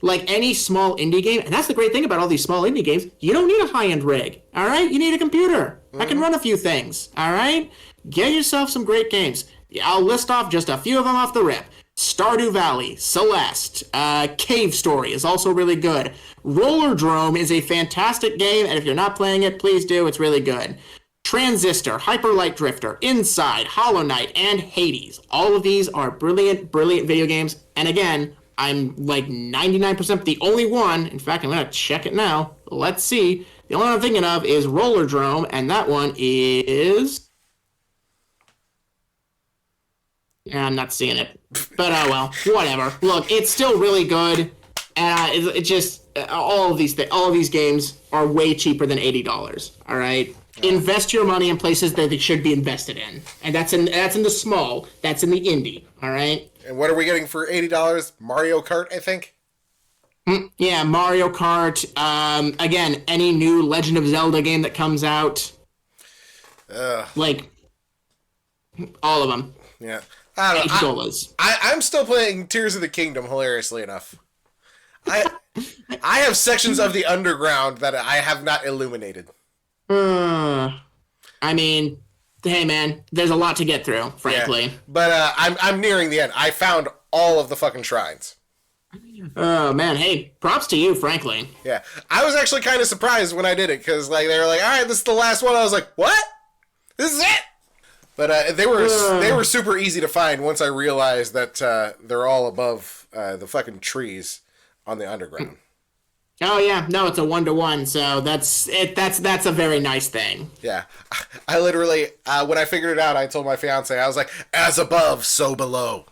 S2: like any small indie game. And that's the great thing about all these small indie games. You don't need a high-end rig, all right? You need a computer that can run a few things, all right? Get yourself some great games. I'll list off just a few of them off the rip. Stardew Valley, Celeste, Cave Story is also really good. Rollerdrome is a fantastic game, and if you're not playing it, please do. It's really good. Transistor, Hyper Light Drifter, Inside, Hollow Knight, and Hades. All of these are brilliant, brilliant video games. And again, I'm like 99% the only one. In fact, I'm going to check it now. Let's see. The only one I'm thinking of is Rollerdrome, and that one is... I'm not seeing it, but oh well, whatever. Look, it's still really good, and it just all of these games are way cheaper than $80. All right, invest your money in places that they should be invested in, and that's in the small, that's in the indie. All right.
S1: And what are we getting for $80? Mario Kart, I think.
S2: Yeah, Mario Kart. Again, any new Legend of Zelda game that comes out, like all of them.
S1: Yeah. I don't know.
S2: $8.
S1: I'm still playing Tears of the Kingdom, hilariously enough. I have sections of the underground that I have not illuminated.
S2: I mean, hey man, there's a lot to get through, frankly.
S1: Yeah. But I'm nearing the end. I found all of the fucking shrines.
S2: Oh man, hey, props to you, frankly.
S1: Yeah, I was actually kind of surprised when I did it, because like they were like, all right, this is the last one. I was like, what? This is it? But they were super easy to find once I realized that they're all above the fucking trees on the underground.
S2: Oh yeah, no, it's a 1-to-1, so that's it. That's a very nice thing.
S1: Yeah, I literally when I figured it out, I told my fiance, I was like, as above, so below.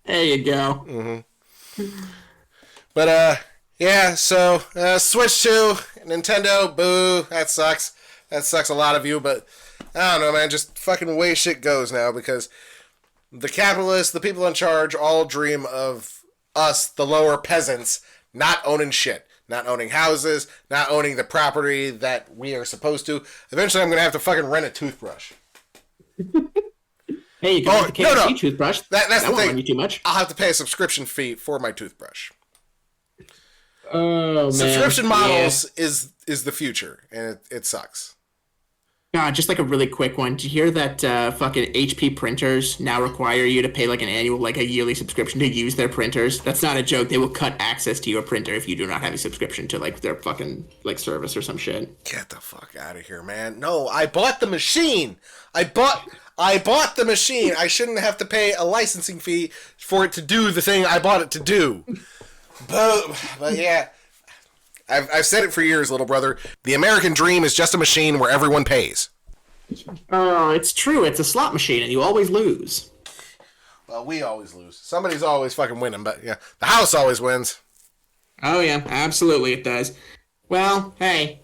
S2: There you go.
S1: Mm-hmm. But yeah, so Switch 2, Nintendo, boo, that sucks. That sucks a lot of you, but I don't know, man, just fucking way shit goes now, because the capitalists, the people in charge, all dream of us, the lower peasants, not owning shit. Not owning houses, not owning the property that we are supposed to. Eventually I'm going to have to fucking rent a toothbrush.
S2: Hey, you can get the KFC toothbrush.
S1: That's
S2: that
S1: the
S2: won't
S1: thing.
S2: run you too much.
S1: I'll have to pay a subscription fee for my toothbrush.
S2: Oh, man.
S1: Subscription models is the future, and it sucks.
S2: God, just like a really quick one. Did you hear that fucking HP printers now require you to pay like an annual, like a yearly subscription to use their printers? That's not a joke. They will cut access to your printer if you do not have a subscription to like their fucking like service or some shit.
S1: Get the fuck out of here, man. No, I bought the machine. I bought the machine. I shouldn't have to pay a licensing fee for it to do the thing I bought it to do. But yeah. I've said it for years, little brother. The American dream is just a machine where everyone pays.
S2: Oh, it's true. It's a slot machine, and you always lose.
S1: Well, we always lose. Somebody's always fucking winning, but yeah, the house always wins.
S2: Oh, yeah, absolutely it does. Well, hey,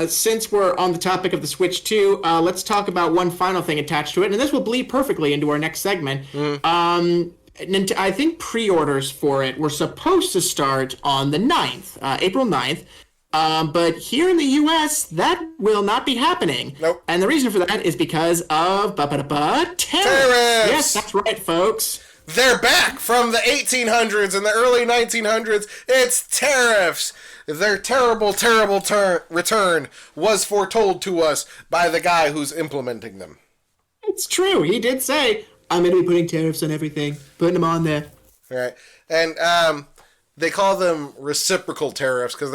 S2: Since we're on the topic of the Switch 2, let's talk about one final thing attached to it, and this will bleed perfectly into our next segment. I think pre-orders for it were supposed to start on the 9th, April 9th, but here in the U.S., that will not be happening.
S1: Nope.
S2: And the reason for that is because of tariffs. Yes, that's right, folks.
S1: They're back from the 1800s and the early 1900s. It's tariffs. Their terrible, terrible return was foretold to us by the guy who's implementing them.
S2: It's true. He did say, I'm going to be putting tariffs on everything, putting them on there.
S1: Right. And they call them reciprocal tariffs because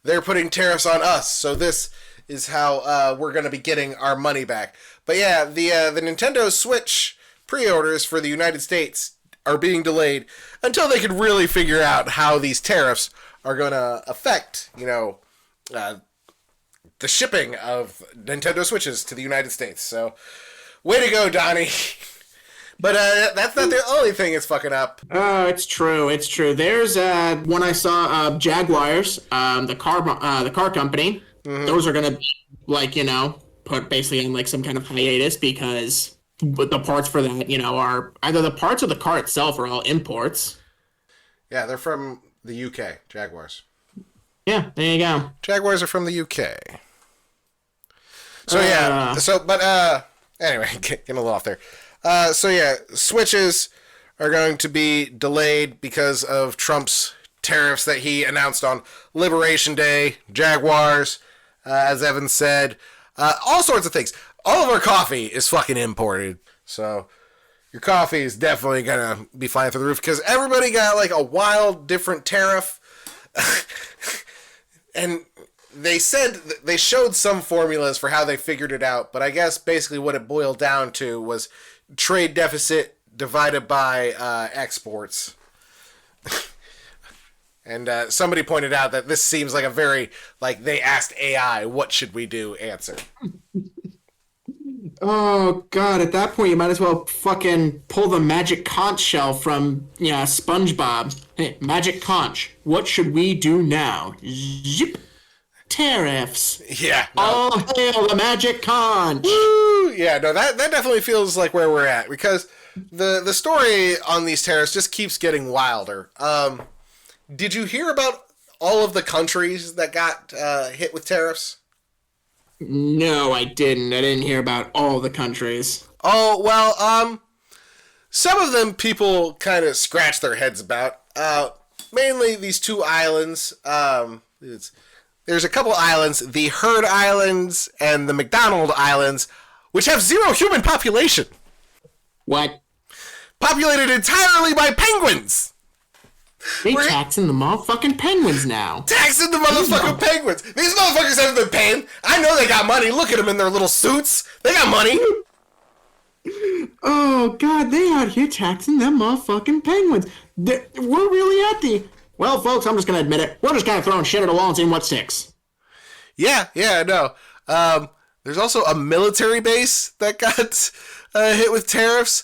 S1: they're putting tariffs on us. So this is how we're going to be getting our money back. But yeah, the Nintendo Switch pre-orders for the United States are being delayed until they can really figure out how these tariffs are going to affect, the shipping of Nintendo Switches to the United States. So, way to go, Donnie. But that's not the only thing it's fucking up.
S2: Oh, it's true. It's true. There's one I saw, Jaguars, the car company. Mm-hmm. Those are going to, put basically in some kind of hiatus because the parts for that, are either the parts or the car itself are all imports.
S1: Yeah, they're from the UK, Jaguars.
S2: Yeah, there you go.
S1: Jaguars are from the UK. So anyway, getting a little off there. Switches are going to be delayed because of Trump's tariffs that he announced on Liberation Day. Jaguars, as Evan said, all sorts of things. All of our coffee is fucking imported, so your coffee is definitely gonna be flying through the roof because everybody got a wild different tariff. And they showed some formulas for how they figured it out, but I guess basically what it boiled down to was trade deficit divided by exports. And somebody pointed out that this seems like a very, they asked AI, what should we do answer.
S2: Oh, God, at that point, you might as well fucking pull the magic conch shell from, SpongeBob. Hey, magic conch, what should we do now? Zip. Tariffs.
S1: Yeah. No.
S2: All hail the magic conch.
S1: Woo! Yeah, no, that definitely feels like where we're at, because the story on these tariffs just keeps getting wilder. Did you hear about all of the countries that got hit with tariffs?
S2: No, I didn't. I didn't hear about all the countries.
S1: Oh, well, some of them people kind of scratch their heads about. Mainly these two islands. There's a couple islands, the Heard Islands and the McDonald Islands, which have zero human population.
S2: What?
S1: Populated entirely by penguins.
S2: They taxing the motherfucking penguins now.
S1: Taxing the motherfucking penguins. These motherfuckers haven't been paying. I know they got money. Look at them in their little suits. They got money.
S2: Oh, God, they out here taxing them motherfucking penguins. We're really at the... Well, folks, I'm just going to admit it. We're just kind of throwing shit at a wall and seeing what sticks.
S1: Yeah, no. There's also a military base that got hit with tariffs.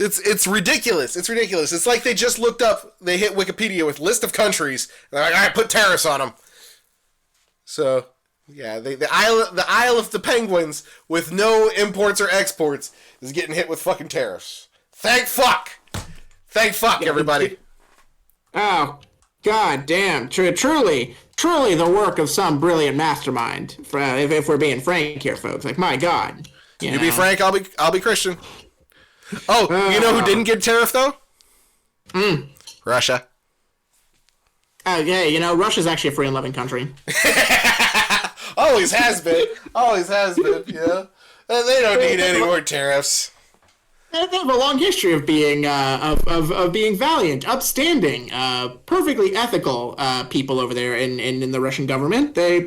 S1: It's ridiculous. It's ridiculous. It's like they just looked up, they hit Wikipedia with list of countries, and they're like, all right, put tariffs on them. So, yeah, the Isle of the Penguins, with no imports or exports, is getting hit with fucking tariffs. Thank fuck! Thank fuck, everybody.
S2: Oh, god damn. Truly the work of some brilliant mastermind, if we're being frank here, folks. My god.
S1: You be frank, I'll be Christian. Oh, you know who didn't get tariff, though? Russia.
S2: Oh, yeah, Russia's actually a free and loving country.
S1: Always has been. Always has been, yeah. They don't need any more tariffs.
S2: They have a long history of being of being valiant, upstanding, perfectly ethical people over there in the Russian government. I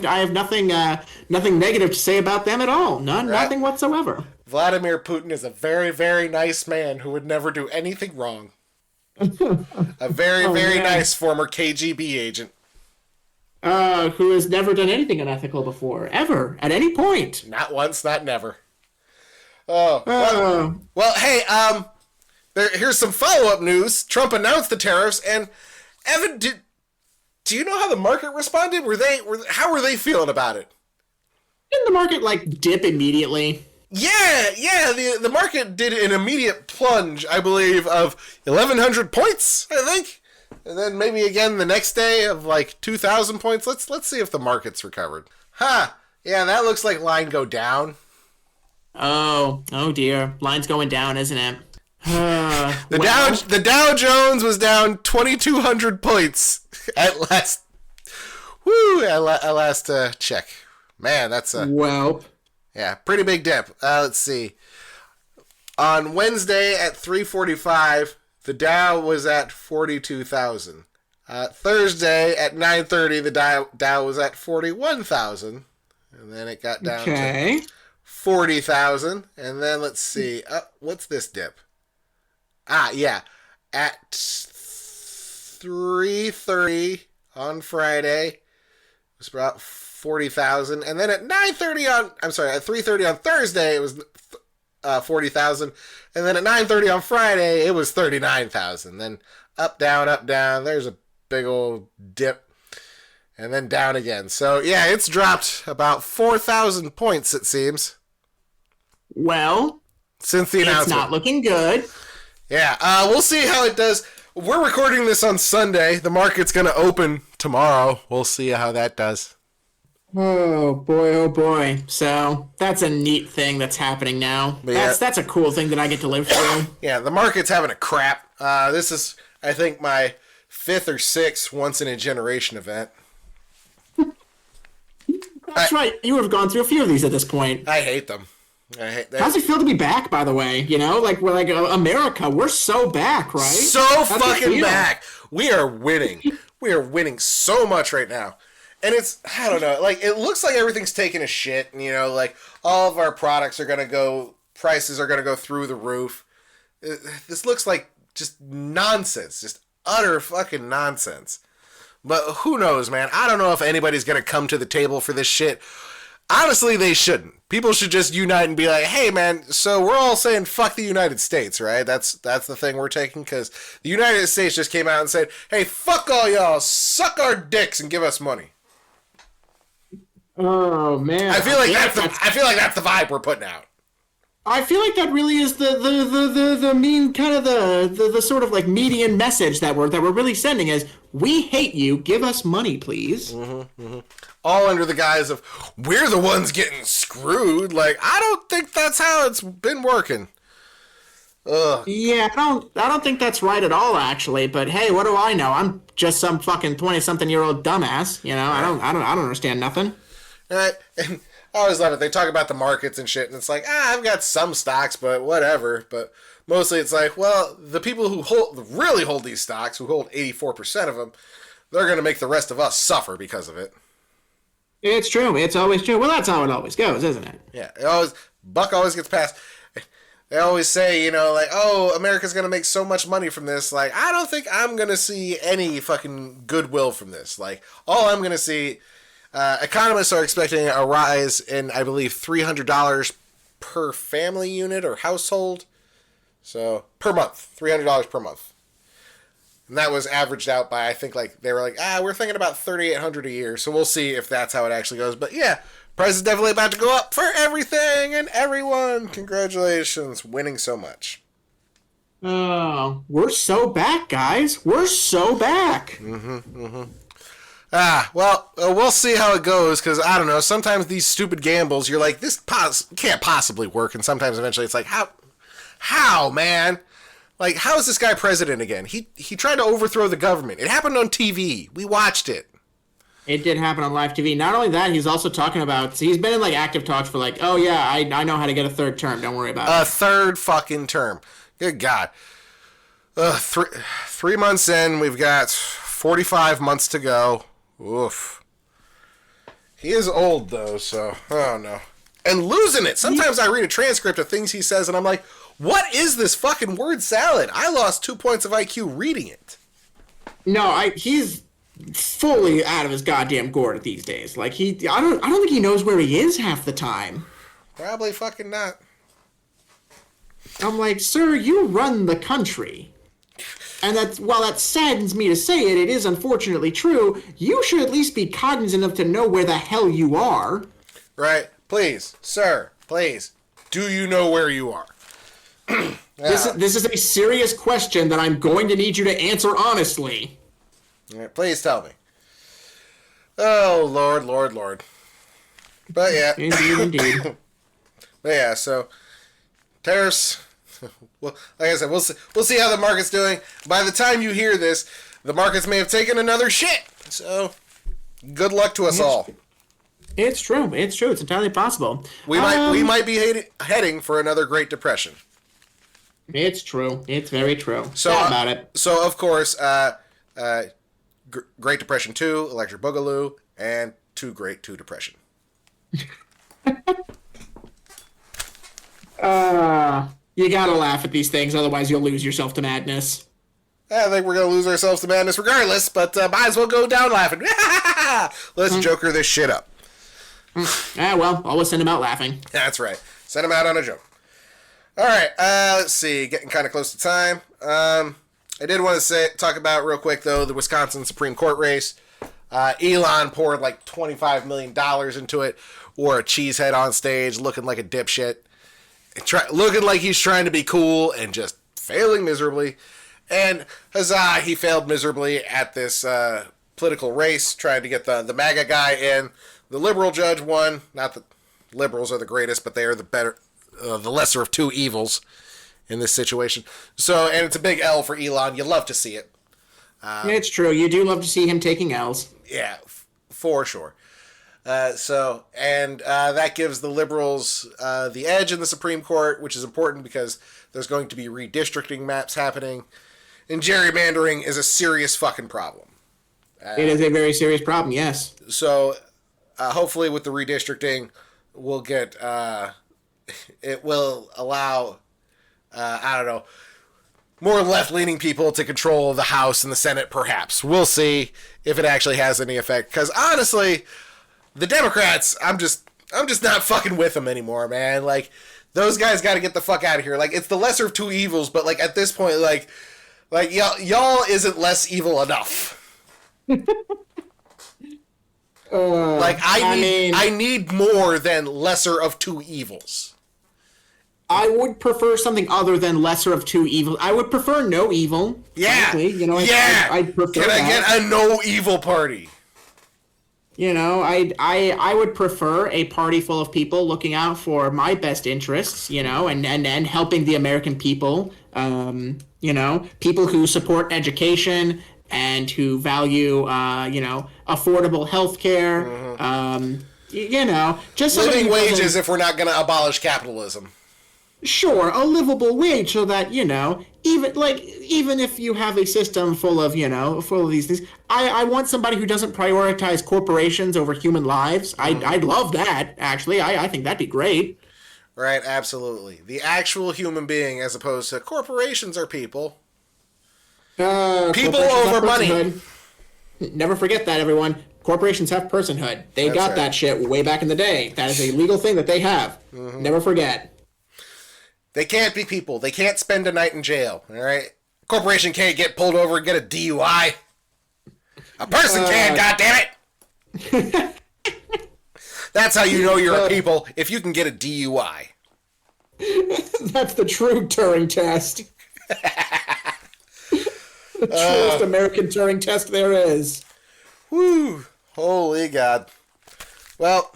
S2: have nothing negative to say about them at all. Nothing whatsoever.
S1: Vladimir Putin is a very, very nice man who would never do anything wrong. A very, very nice former KGB agent.
S2: Who has never done anything unethical before, ever, at any point.
S1: Not once, not never. Oh, well, hey, here's some follow-up news. Trump announced the tariffs, and Evan, Do you know how the market responded? How were they feeling about it?
S2: Didn't the market like dip immediately?
S1: Yeah. The market did an immediate plunge, I believe, of 1,100 points. I think, and then maybe again the next day of like 2,000 points. Let's see if the market's recovered. Yeah, that looks like line go down.
S2: Oh dear. Line's going down, isn't it?
S1: The Dow Jones was down 2,200 points at last. At last check. Man, that's a pretty big dip. Let's see. On Wednesday at 3:45, the Dow was at 42,000. Thursday at 9:30, the Dow was at 41,000, and then it got down to 40,000, and then let's see. What's this dip? Yeah. At 3:30 on Friday, it was about 40,000. And then at 3:30 on Thursday, it was 40,000. And then at 9:30 on Friday, it was 39,000. Then up, down, up, down. There's a big old dip. And then down again. So, yeah, it's dropped about 4,000 points, it seems.
S2: Well,
S1: since the announcement.
S2: It's not looking good.
S1: Yeah, we'll see how it does. We're recording this on Sunday. The market's going to open tomorrow. We'll see how that does.
S2: Oh boy. So that's a neat thing that's happening now. That's a cool thing that I get to live through.
S1: Yeah, the market's having a crap. This is, I think, my 5th or 6th once-in-a-generation event.
S2: That's right. You have gone through a few of these at this point.
S1: I hate them.
S2: How's it feel to be back, by the way? You know, like we're like America. We're so back, right?
S1: So fucking back. We are winning. We are winning so much right now. And it's, I don't know, like, it looks like everything's taking a shit. And, you know, like, all of our products are going to go, prices are going to go through the roof. This looks like just nonsense. Just utter fucking nonsense. But who knows, man? I don't know if anybody's going to come to the table for this shit. Honestly, they shouldn't. People should just unite and be like, hey, man, so we're all saying fuck the United States, right? That's the thing we're taking, because the United States just came out and said, hey, fuck all y'all, suck our dicks and give us money.
S2: Oh, man.
S1: I feel like that's the vibe we're putting out.
S2: I feel like that really is the mean kind of the sort of like median message that we're really sending is, we hate you, give us money, please.
S1: All under the guise of, we're the ones getting screwed. Like, I don't think that's how it's been working. Ugh.
S2: Yeah, I don't think that's right at all, actually. But hey, what do I know? I'm just some fucking 20-something-year-old dumbass. You know, I don't understand nothing.
S1: And I always love it. They talk about the markets and shit, and it's like, I've got some stocks, but whatever. But mostly it's like, well, the people who really hold these stocks, who hold 84% of them, they're going to make the rest of us suffer because of it.
S2: It's true. It's always true. Well, that's how it always goes, isn't it?
S1: Yeah. Buck always gets passed. They always say, you know, like, oh, America's going to make so much money from this. Like, I don't think I'm going to see any fucking goodwill from this. Like, all I'm going to see, economists are expecting a rise in, I believe, $300 per family unit or household. So, per month. $300 per month. And that was averaged out by, I think, like, they were like, we're thinking about $3,800 a year. So we'll see if that's how it actually goes. But yeah, price is definitely about to go up for everything and everyone. Congratulations, winning so much.
S2: Oh, we're so back, guys. We're so back.
S1: Well, we'll see how it goes, because, I don't know, sometimes these stupid gambles, you're like, this can't possibly work. And sometimes eventually it's like, how, man? Like, how is this guy president again? He tried to overthrow the government. It happened on TV. We watched it.
S2: It did happen on live TV. Not only that, he's also talking about... So he's been in, like, active talks for, like, oh, yeah, I know how to get a third term. Don't worry about it.
S1: A third fucking term. Good God. 3 months in, we've got 45 months to go. Oof. He is old, though, so... I don't know. And losing it. Sometimes I read a transcript of things he says, and I'm like... What is this fucking word salad? I lost 2 points of IQ reading it.
S2: No, he's fully out of his goddamn gourd these days. Like I don't think he knows where he is half the time.
S1: Probably fucking not.
S2: I'm like, sir, you run the country. And while that saddens me to say it, it is unfortunately true. You should at least be cognizant enough to know where the hell you are.
S1: Right? Please, sir, please. Do you know where you are?
S2: This is a serious question that I'm going to need you to answer honestly.
S1: Right, please tell me. Oh, Lord, Lord, Lord. But yeah.
S2: Indeed.
S1: But yeah, so tariffs. Well, like I said, we'll see how the market's doing. By the time you hear this, the markets may have taken another shit. So, good luck to us all.
S2: It's true. It's true. It's entirely possible.
S1: We might be heading for another Great Depression.
S2: It's true. It's very true.
S1: So
S2: How about it?
S1: So of course, Great Depression 2, Electric Boogaloo, and Too Great to Depression.
S2: You gotta laugh at these things, otherwise you'll lose yourself to madness.
S1: I think we're gonna lose ourselves to madness regardless, but might as well go down laughing. Let's Joker this shit up.
S2: Well, always send them out laughing.
S1: That's right. Send them out on a joke. All right. Let's see. Getting kind of close to time. I did want to talk about real quick though the Wisconsin Supreme Court race. Elon poured like $25 million into it. Wore a cheese head on stage, looking like a dipshit. Looking like he's trying to be cool and just failing miserably. And huzzah, he failed miserably at this political race, trying to get the MAGA guy in. The liberal judge won. Not that liberals are the greatest, but they are the lesser of two evils in this situation. So, and it's a big L for Elon. You love to see it.
S2: It's true. You do love to see him taking L's.
S1: Yeah, for sure. That gives the liberals the edge in the Supreme Court, which is important because there's going to be redistricting maps happening. And gerrymandering is a serious fucking problem.
S2: It is a very serious problem, yes.
S1: So, hopefully with the redistricting, we'll get, it will allow, more left-leaning people to control the House and the Senate, perhaps. We'll see if it actually has any effect. Because honestly, the Democrats, I'm just not fucking with them anymore, man. Like, those guys got to get the fuck out of here. Like, it's the lesser of two evils, but like at this point, like y'all isn't less evil enough. I need more than lesser of two evils.
S2: I would prefer something other than lesser of two evils. I would prefer no evil.
S1: Yeah.
S2: Frankly. I'd prefer
S1: Can I get a no evil party?
S2: I would prefer a party full of people looking out for my best interests, and helping the American people, people who support education and who value, affordable health care, just
S1: living wages if we're not going to abolish capitalism.
S2: Sure, a livable wage so that, even if you have a system full of these things, I want somebody who doesn't prioritize corporations over human lives. I'd love that, actually. I think that'd be great.
S1: Right, absolutely. The actual human being as opposed to corporations are people. People over money.
S2: Never forget that, everyone. Corporations have personhood. They got that shit way back in the day. That is a legal thing that they have. Mm-hmm. Never forget.
S1: They can't be people. They can't spend a night in jail, all right? Corporation can't get pulled over and get a DUI. A person can, goddammit! That's how you know you're a people, if you can get a DUI.
S2: That's the true Turing test. The truest American Turing test there is.
S1: Whew. Holy God. Well,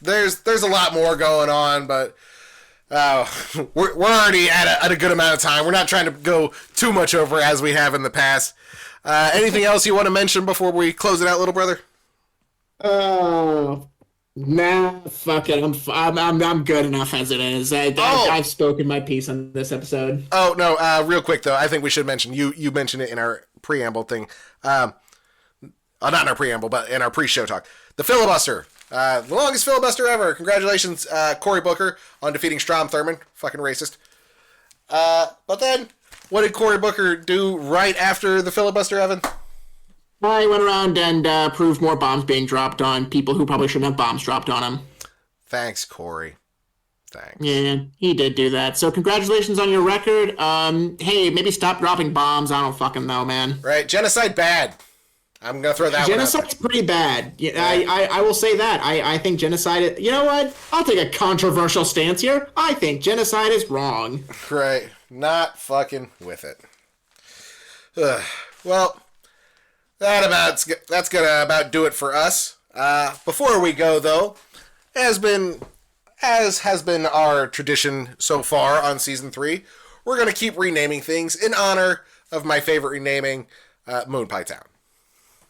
S1: there's a lot more going on, but we're already at a good amount of time. We're not trying to go too much over as we have in the past. Anything else you want to mention before we close it out, little brother?
S2: Nah, fuck it. I'm good enough as it is. I've spoken my piece on this episode.
S1: Oh no, real quick though, I think we should mention you mentioned it in our preamble thing. Not in our preamble, but in our pre-show talk. The filibuster. The longest filibuster ever. Congratulations, Cory Booker, on defeating Strom Thurmond. Fucking racist. But then, what did Cory Booker do right after the filibuster, Evan?
S2: I went around and proved more bombs being dropped on people who probably shouldn't have bombs dropped on them.
S1: Thanks, Cory. Thanks.
S2: Yeah, he did do that. So congratulations on your record. Hey, maybe stop dropping bombs. I don't fucking know, man.
S1: Right? Genocide bad. I'm gonna throw that one out there.
S2: Genocide's pretty bad. Yeah, I will say that. I think genocide. You know what? I'll take a controversial stance here. I think genocide is wrong.
S1: Right. Not fucking with it. Ugh. Well, that's gonna about do it for us. Before we go though, as has been our tradition so far on season 3, we're gonna keep renaming things in honor of my favorite renaming, Moon Pie Town.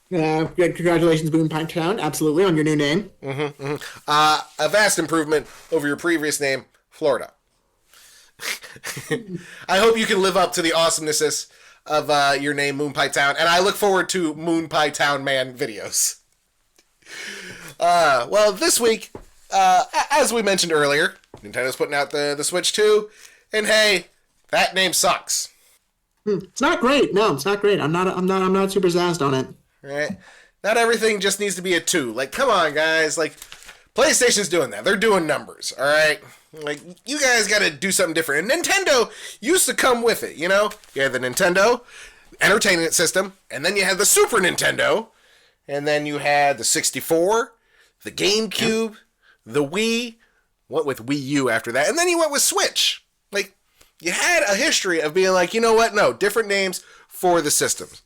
S2: Congratulations, Boone Pine Town, absolutely, on your new name.
S1: A vast improvement over your previous name, Florida. I hope you can live up to the awesomeness of your name, Moon Pie Town, and I look forward to Moon Pie Town Man videos. Well, this week, as we mentioned earlier, Nintendo's putting out the Switch 2, and hey, that name sucks.
S2: It's not great. No, it's not great. I'm not super zazzed on it.
S1: Right? Not everything just needs to be a 2. Like, come on, guys. Like, PlayStation's doing that. They're doing numbers, all right? Like, you guys got to do something different. And Nintendo used to come with it, you know? You had the Nintendo Entertainment System, and then you had the Super Nintendo, and then you had the 64, the GameCube, the Wii, went with Wii U after that, and then you went with Switch. Like, you had a history of being like, you know what? No, different names for the systems.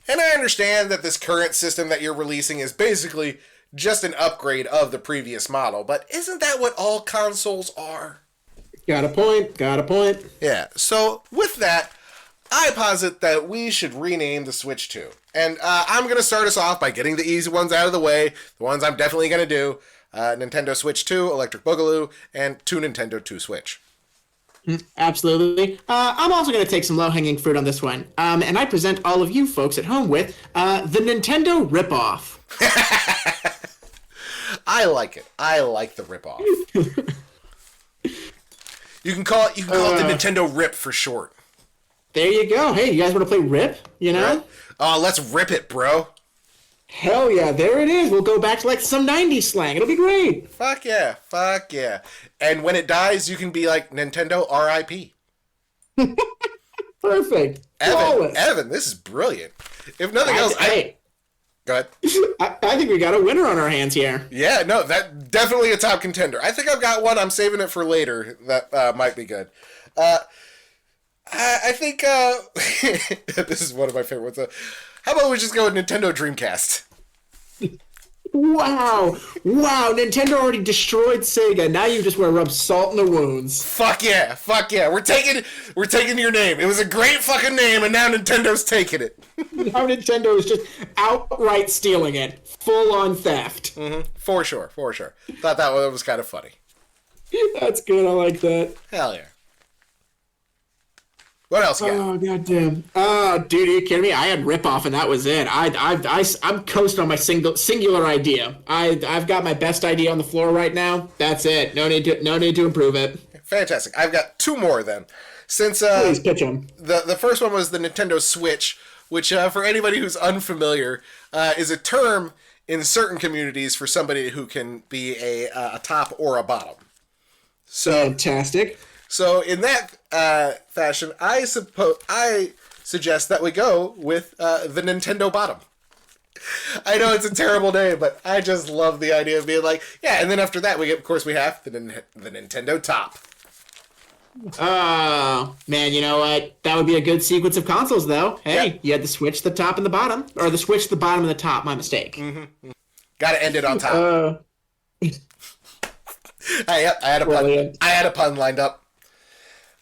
S1: And I understand that this current system that you're releasing is basically just an upgrade of the previous model, but isn't that what all consoles are?
S2: Got a point.
S1: Yeah, so with that, I posit that we should rename the Switch 2. And I'm going to start us off by getting the easy ones out of the way, the ones I'm definitely going to do. Nintendo Switch 2, Electric Boogaloo, and 2 Nintendo 2 Switch.
S2: Absolutely. I'm also going to take some low-hanging fruit on this one. And I present all of you folks at home with the Nintendo ripoff.
S1: I like it. I like the ripoff. You can call it the Nintendo Rip for short.
S2: There you go. Hey, you guys want to play Rip? You know?
S1: Right? Oh, let's rip it, bro.
S2: Hell yeah, there it is. We'll go back to like some 90s slang. It'll be great.
S1: Fuck yeah. And when it dies, you can be like Nintendo R.I.P.
S2: Perfect.
S1: Evan, this is brilliant. If nothing else, go ahead.
S2: I think we got a winner on our hands here.
S1: Yeah, no, that definitely a top contender. I think I've got one. I'm saving it for later. That might be good. I think this is one of my favorite ones. How about we just go with Nintendo Dreamcast?
S2: Wow. Nintendo already destroyed Sega. Now you just want to rub salt in the wounds.
S1: Fuck yeah. We're taking your name. It was a great fucking name, and now Nintendo's taking it.
S2: Now Nintendo is just outright stealing it. Full on theft.
S1: Mm-hmm. For sure. Thought that one was kind of funny.
S2: That's good. I like that.
S1: Hell yeah. What else you got?
S2: Oh, goddamn. Oh, dude, are you kidding me? I had ripoff, and that was it. I'm coasting on my singular idea. I've got my best idea on the floor right now. That's it. No need to improve it.
S1: Fantastic. I've got 2 more then. Since
S2: please pitch them.
S1: The first one was the Nintendo Switch, which for anybody who's unfamiliar is a term in certain communities for somebody who can be a top or a bottom. So
S2: fantastic.
S1: So in that fashion, I suggest that we go with the Nintendo Bottom. I know it's a terrible name, but I just love the idea of being like, yeah. And then after that, we have the Nintendo Top.
S2: Oh man, you know what? That would be a good sequence of consoles, though. Hey, yeah. You had the Switch, the top, and the bottom, or the Switch, the bottom, and the top. My mistake.
S1: Mm-hmm. Got to end it on top. I had a pun lined up.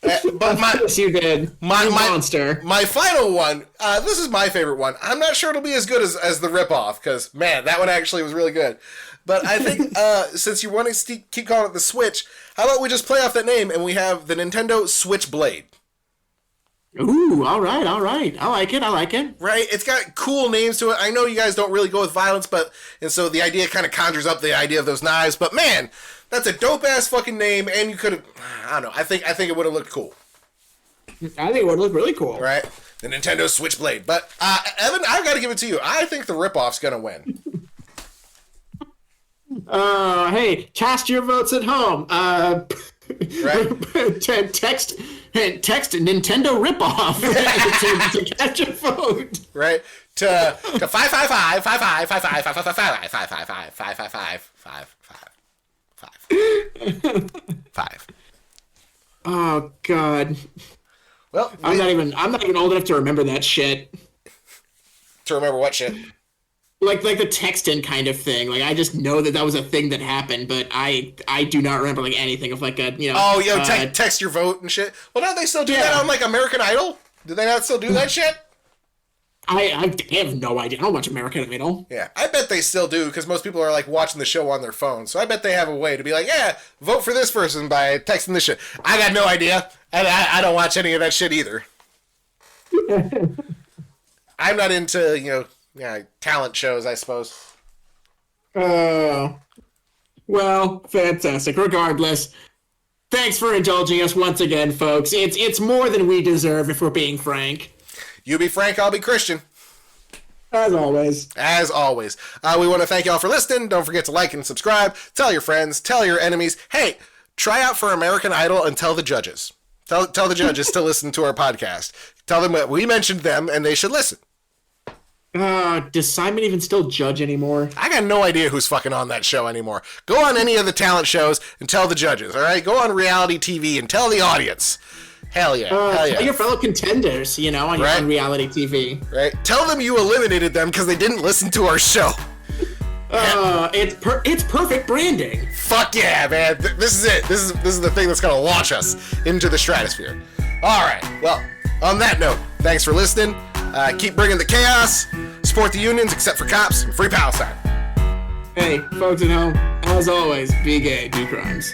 S1: But
S2: yes, you did.
S1: My
S2: monster.
S1: My final one. This is my favorite one. I'm not sure it'll be as good as the ripoff because man, that one actually was really good. But I think since you want to keep calling it the Switch, how about we just play off that name and we have the Nintendo Switchblade.
S2: Ooh, all right. I like it.
S1: Right? It's got cool names to it. I know you guys don't really go with violence, and so the idea kind of conjures up the idea of those knives. But man, that's a dope ass fucking name, and you could have. I don't know. I think it would have looked cool.
S2: I think it would look really cool.
S1: Right? The Nintendo Switchblade. But Evan, I've got to give it to you. I think the ripoff's gonna win.
S2: Hey, cast your votes at home.
S1: Right.
S2: text Nintendo ripoff to catch a vote.
S1: Right. To 555 5.
S2: Oh God.
S1: Well,
S2: I'm not even old enough to remember that shit.
S1: to remember what shit?
S2: Like the texting kind of thing. Like I just know that was a thing that happened, but I do not remember like anything of like a
S1: Oh, text your vote and shit. Well, don't they still do that on like American Idol? Do they not still do that shit?
S2: I have no idea. I don't watch American Idol.
S1: Yeah, I bet they still do because most people are like watching the show on their phone. So I bet they have a way to be like, yeah, vote for this person by texting this shit. I got no idea. I don't watch any of that shit either. I'm not into, talent shows, I suppose.
S2: Well, fantastic. Regardless, thanks for indulging us once again, folks. It's more than we deserve, if we're being frank.
S1: You be Frank, I'll be Christian.
S2: As always.
S1: As always. We want to thank y'all for listening. Don't forget to like and subscribe. Tell your friends. Tell your enemies. Hey, try out for American Idol and tell the judges. Tell the judges to listen to our podcast. Tell them that we mentioned them and they should listen.
S2: Does Simon even still judge anymore?
S1: I got no idea who's fucking on that show anymore. Go on any of the talent shows and tell the judges, all right? Go on reality TV and tell the audience. Hell yeah. Hell yeah.
S2: Tell your fellow contenders, on reality TV.
S1: Right? Tell them you eliminated them because they didn't listen to our show.
S2: It's perfect branding.
S1: Fuck yeah, man. This is it. This is the thing that's going to launch us into the stratosphere. All right. Well, on that note, thanks for listening. Keep bringing the chaos. Support the unions except for cops. And free Palestine.
S2: Hey, folks at home, as always, be gay, do crimes.